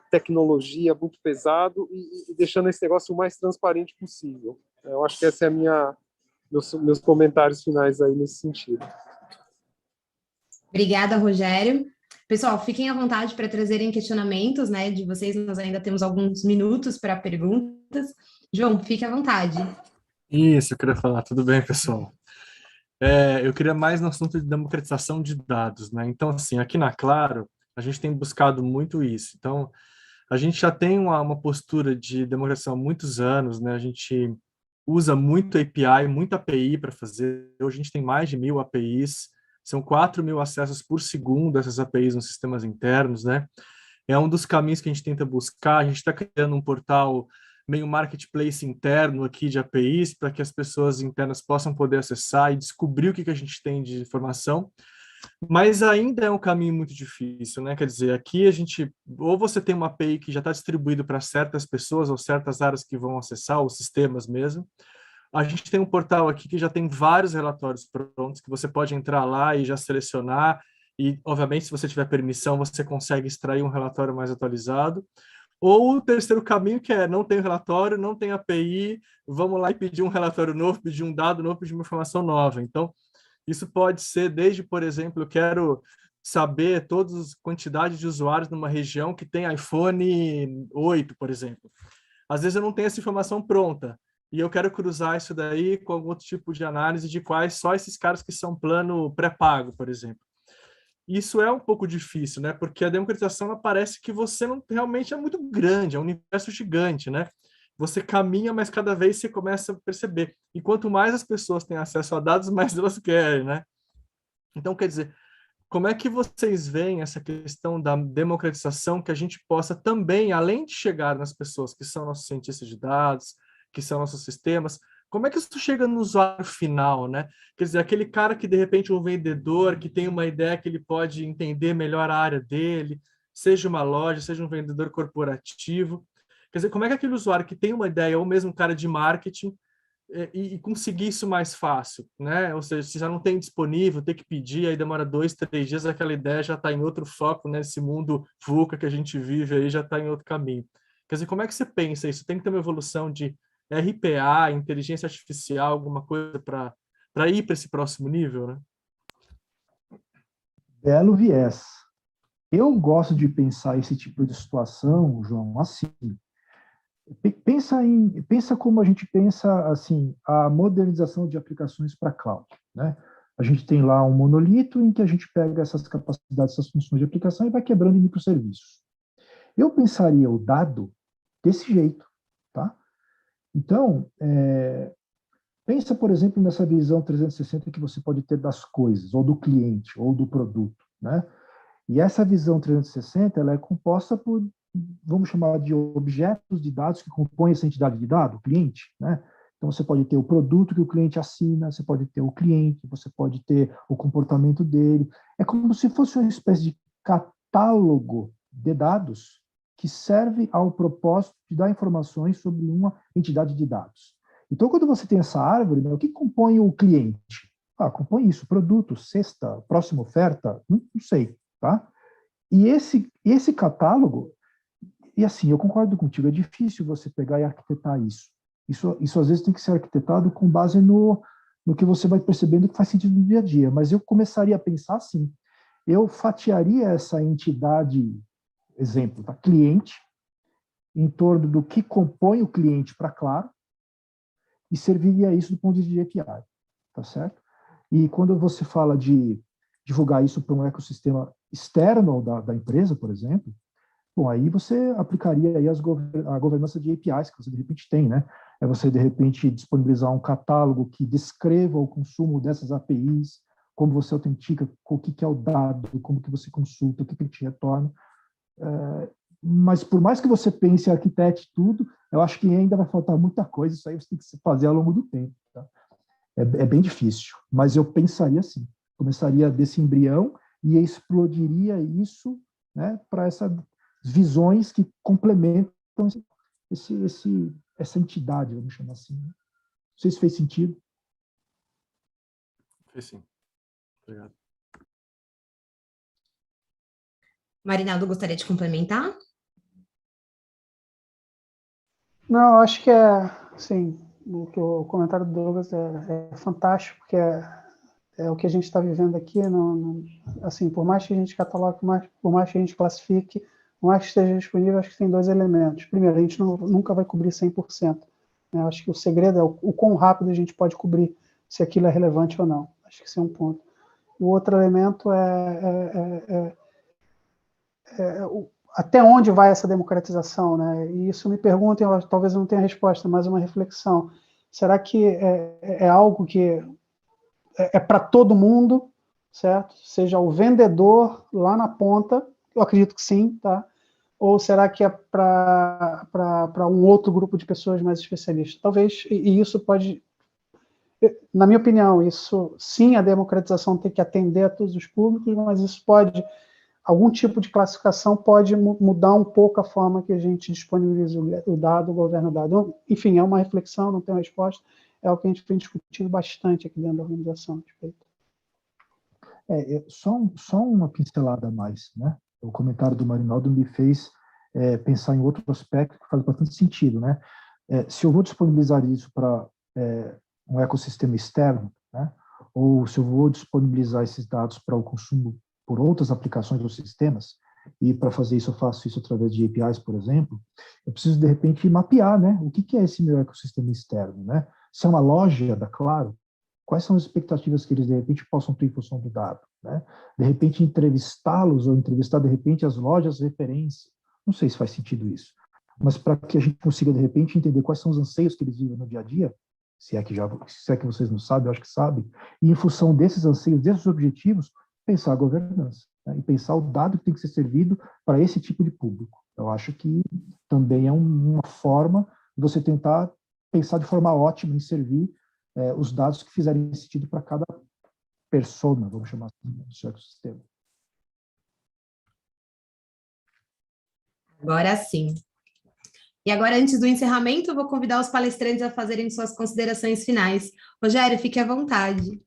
S2: tecnologia, muito pesado e deixando esse negócio o mais transparente possível. Eu acho que essa é meus comentários finais aí nesse sentido.
S1: Obrigada, Rogério. Pessoal, fiquem à vontade para trazerem questionamentos, né, de vocês. Nós ainda temos alguns minutos para perguntas. João, fique à vontade.
S10: Isso, eu queria falar. Tudo bem, pessoal? Eu queria mais no assunto de democratização de dados, né? Então, assim, aqui na Claro, a gente tem buscado muito isso. Então, a gente já tem uma postura de democratização há muitos anos, né? A gente usa muito API, muita API para fazer. Hoje a gente tem mais de 1.000 APIs, são 4.000 acessos por segundo dessas APIs nos sistemas internos, né? É um dos caminhos que a gente tenta buscar. A gente está criando um portal meio marketplace interno aqui de APIs para que as pessoas internas possam poder acessar e descobrir o que a gente tem de informação. Mas ainda é um caminho muito difícil, né? Quer dizer, aqui a gente, ou você tem uma API que já está distribuído para certas pessoas ou certas áreas que vão acessar, os sistemas mesmo. A gente tem um portal aqui que já tem vários relatórios prontos, que você pode entrar lá e já selecionar e, obviamente, se você tiver permissão, você consegue extrair um relatório mais atualizado. Ou o terceiro caminho, que é não tem relatório, não tem API, vamos lá e pedir um relatório novo, pedir um dado novo, pedir uma informação nova. Então, isso pode ser desde, por exemplo, eu quero saber todas as quantidades de usuários numa região que tem iPhone 8, por exemplo. Às vezes eu não tenho essa informação pronta, e eu quero cruzar isso daí com algum outro tipo de análise de quais só esses caras que são plano pré-pago, por exemplo. Isso é um pouco difícil, né? Porque a democratização ela parece que você não realmente é muito grande, é um universo gigante, né? Você caminha, mas cada vez você começa a perceber. E quanto mais as pessoas têm acesso a dados, mais elas querem, né? Então, quer dizer, como é que vocês veem essa questão da democratização que a gente possa também, além de chegar nas pessoas que são nossos cientistas de dados, que são nossos sistemas, como é que isso chega no usuário final, né? Quer dizer, aquele cara que, de repente, um vendedor que tem uma ideia que ele pode entender melhor a área dele, seja uma loja, seja um vendedor corporativo. Quer dizer, como é que aquele usuário que tem uma ideia, ou mesmo um cara de marketing, e conseguir isso mais fácil, né? Ou seja, se já não tem disponível, tem que pedir, aí demora 2, 3 dias, aquela ideia já está em outro foco, né? Esse mundo VUCA que a gente vive aí já está em outro caminho. Quer dizer, como é que você pensa isso? Tem que ter uma evolução de RPA, inteligência artificial, alguma coisa para ir para esse próximo nível, né?
S7: Belo viés. Eu gosto de pensar esse tipo de situação, João, assim. Pensa como a gente pensa assim a modernização de aplicações para cloud, né? A gente tem lá um monolito em que a gente pega essas capacidades, essas funções de aplicação e vai quebrando em microserviços. Eu pensaria o dado desse jeito, tá? Então, pensa, por exemplo, nessa visão 360 que você pode ter das coisas, ou do cliente, ou do produto, né? E essa visão 360, ela é composta por, vamos chamar de objetos de dados que compõem essa entidade de dado, o cliente, né? Então, você pode ter o produto que o cliente assina, você pode ter o cliente, você pode ter o comportamento dele. É como se fosse uma espécie de catálogo de dados que serve ao propósito de dar informações sobre uma entidade de dados. Então, quando você tem essa árvore, né, o que compõe o cliente? Compõe isso, produto, cesta, próxima oferta, não sei, tá? E esse catálogo, e assim, eu concordo contigo, é difícil você pegar e arquitetar isso. Isso às vezes tem que ser arquitetado com base no que você vai percebendo que faz sentido no dia a dia, mas eu começaria a pensar assim, eu fatiaria essa entidade, exemplo, tá? Cliente, em torno do que compõe o cliente para Claro, e serviria isso do ponto de vista de API, tá certo? E quando você fala de divulgar isso para um ecossistema externo da empresa, por exemplo, bom, aí você aplicaria aí a governança de APIs que você de repente tem, né? É você de repente disponibilizar um catálogo que descreva o consumo dessas APIs, como você autentica, o que é o dado, como que você consulta, o que ele te retorna. Mas por mais que você pense e arquitete tudo, eu acho que ainda vai faltar muita coisa, isso aí você tem que fazer ao longo do tempo. Tá? É bem difícil, mas eu pensaria assim, começaria desse embrião e explodiria isso, né, para essas visões que complementam essa entidade, vamos chamar assim. Não sei se fez sentido.
S10: Fez sim. Obrigado.
S1: Marinaldo, gostaria de complementar?
S9: Não, acho que assim, o comentário do Douglas é fantástico, porque é o que a gente está vivendo aqui, assim, por mais que a gente catalogue, por mais que a gente classifique, por mais que esteja disponível, acho que tem 2 elementos. Primeiro, a gente nunca vai cobrir 100%. Né? Acho que o segredo é o quão rápido a gente pode cobrir, se aquilo é relevante ou não. Acho que esse é um ponto. O outro elemento até onde vai essa democratização, né? E isso me pergunta, talvez eu não tenha resposta, mas uma reflexão. Será que é algo que é para todo mundo, certo? Seja o vendedor lá na ponta, eu acredito que sim, tá? Ou será que é para um outro grupo de pessoas mais especialistas? Talvez, e isso pode, na minha opinião, isso sim, a democratização tem que atender a todos os públicos, mas isso pode, algum tipo de classificação pode mudar um pouco a forma que a gente disponibiliza o dado, governa o dado. Enfim, é uma reflexão, não tenho resposta, é o que a gente vem discutindo bastante aqui dentro da organização.
S7: Só uma pincelada a mais, né? O comentário do Marinaldo me fez pensar em outro aspecto que faz bastante sentido, né? Se eu vou disponibilizar isso para um ecossistema externo, né? Ou se eu vou disponibilizar esses dados para o consumo por outras aplicações ou sistemas, e para fazer isso eu faço isso através de APIs, por exemplo, eu preciso, de repente, mapear, né? O que é esse meu ecossistema externo, né? Se é uma loja da Claro, quais são as expectativas que eles, de repente, possam ter em função do dado, né? De repente, entrevistá-los ou entrevistar, de repente, as lojas referência. Não sei se faz sentido isso. Mas para que a gente consiga, de repente, entender quais são os anseios que eles vivem no dia a dia, se é que vocês não sabem, eu acho que sabem, e em função desses anseios, desses objetivos, pensar a governança, né? E pensar o dado que tem que ser servido para esse tipo de público. Eu acho que também é uma forma de você tentar pensar de forma ótima em servir os dados que fizerem sentido para cada persona, vamos chamar assim, do seu ecossistema.
S1: Agora sim. E agora, antes do encerramento, eu vou convidar os palestrantes a fazerem suas considerações finais. Rogério, fique à vontade.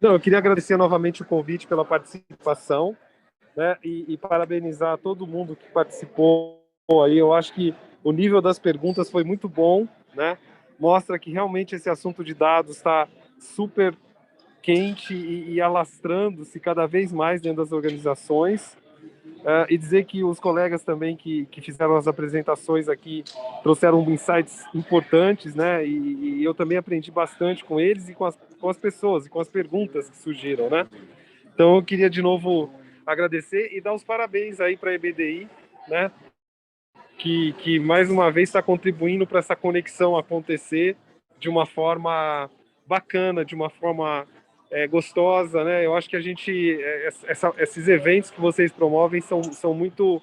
S2: Não, eu queria agradecer novamente o convite pela participação, né, e parabenizar todo mundo que participou aí. Eu acho que o nível das perguntas foi muito bom, né? Mostra que realmente esse assunto de dados está super quente e alastrando-se cada vez mais dentro das organizações. E dizer que os colegas também que fizeram as apresentações aqui trouxeram insights importantes, né? E eu também aprendi bastante com eles e com as pessoas e com as perguntas que surgiram, né? Então eu queria de novo agradecer e dar os parabéns aí para a EBDI, né? Que mais uma vez está contribuindo para essa conexão acontecer de uma forma bacana, de uma forma gostosa, né? Eu acho que a gente esses eventos que vocês promovem são muito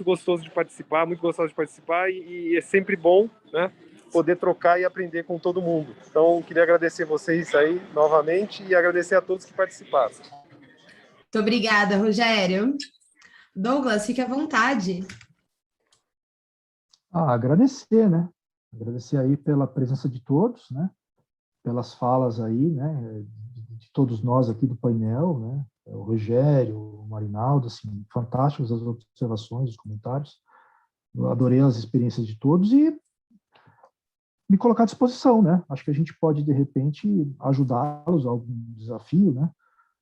S2: gostosos de participar, e é sempre bom, né? Poder trocar e aprender com todo mundo. Então, queria agradecer vocês aí novamente e agradecer a todos que participaram.
S1: Muito obrigada, Rogério. Douglas, fique à vontade.
S7: Agradecer, né? Agradecer aí pela presença de todos, né? Pelas falas aí, né? De todos nós aqui do painel, né? O Rogério, o Marinaldo, assim, fantásticos as observações, os comentários. Eu adorei as experiências de todos e me colocar à disposição, né? Acho que a gente pode, de repente, ajudá-los a algum desafio, né?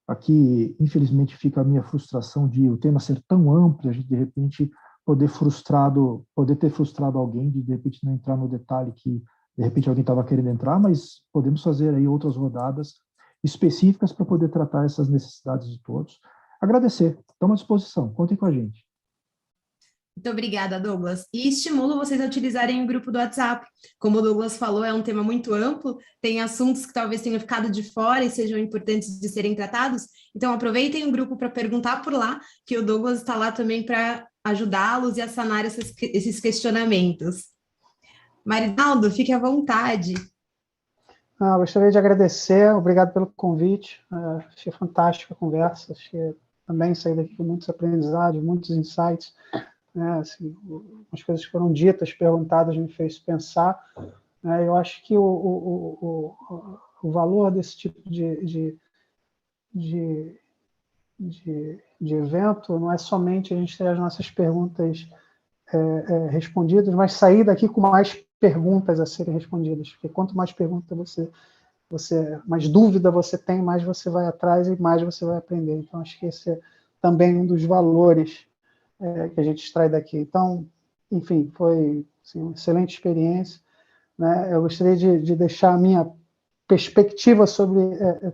S7: Aqui, infelizmente, fica a minha frustração de o tema ser tão amplo, a gente, de repente, poder ter frustrado alguém de repente, não entrar no detalhe que, de repente, alguém estava querendo entrar, mas podemos fazer aí outras rodadas específicas para poder tratar essas necessidades de todos. Agradecer, estamos à disposição, contem com a gente.
S1: Muito obrigada, Douglas. E estimulo vocês a utilizarem o grupo do WhatsApp. Como o Douglas falou, é um tema muito amplo, tem assuntos que talvez tenham ficado de fora e sejam importantes de serem tratados. Então, aproveitem o grupo para perguntar por lá, que o Douglas está lá também para ajudá-los e a sanar esses questionamentos. Marinaldo, fique à vontade.
S9: Gostaria de agradecer, obrigado pelo convite. Achei fantástica a conversa, achei também saí daqui com muitos aprendizados, muitos insights. Assim, as coisas que foram ditas, perguntadas, me fez pensar. Eu acho que o valor desse tipo de evento não é somente a gente ter as nossas perguntas respondidas, mas sair daqui com mais perguntas a serem respondidas, porque quanto mais perguntas mais dúvida você tem, mais você vai atrás e mais você vai aprender. Então, acho que esse é também um dos valores que a gente extrai daqui. Então, enfim, foi assim, uma excelente experiência, né? Eu gostaria de deixar a minha perspectiva sobre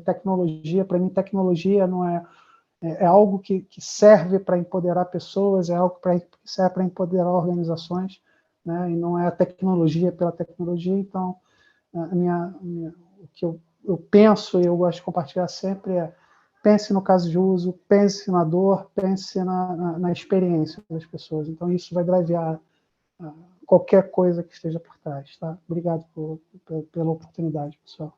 S9: tecnologia. Para mim, tecnologia não é algo que serve para empoderar pessoas, é algo que serve para empoderar organizações, né? E não é a tecnologia pela tecnologia. Então, o que eu penso e eu gosto de compartilhar sempre é: pense no caso de uso, pense na dor, pense na experiência das pessoas. Então, isso vai drivear qualquer coisa que esteja por trás. Tá? Obrigado pela oportunidade, pessoal.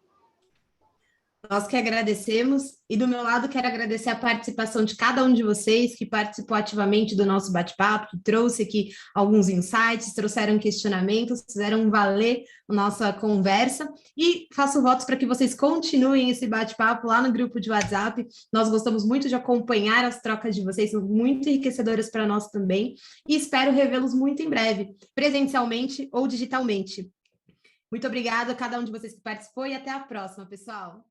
S1: Nós que agradecemos, e do meu lado quero agradecer a participação de cada um de vocês que participou ativamente do nosso bate-papo, que trouxe aqui alguns insights, trouxeram questionamentos, fizeram valer a nossa conversa, e faço votos para que vocês continuem esse bate-papo lá no grupo de WhatsApp. Nós gostamos muito de acompanhar as trocas de vocês, são muito enriquecedoras para nós também, e espero revê-los muito em breve, presencialmente ou digitalmente. Muito obrigada a cada um de vocês que participou e até a próxima, pessoal.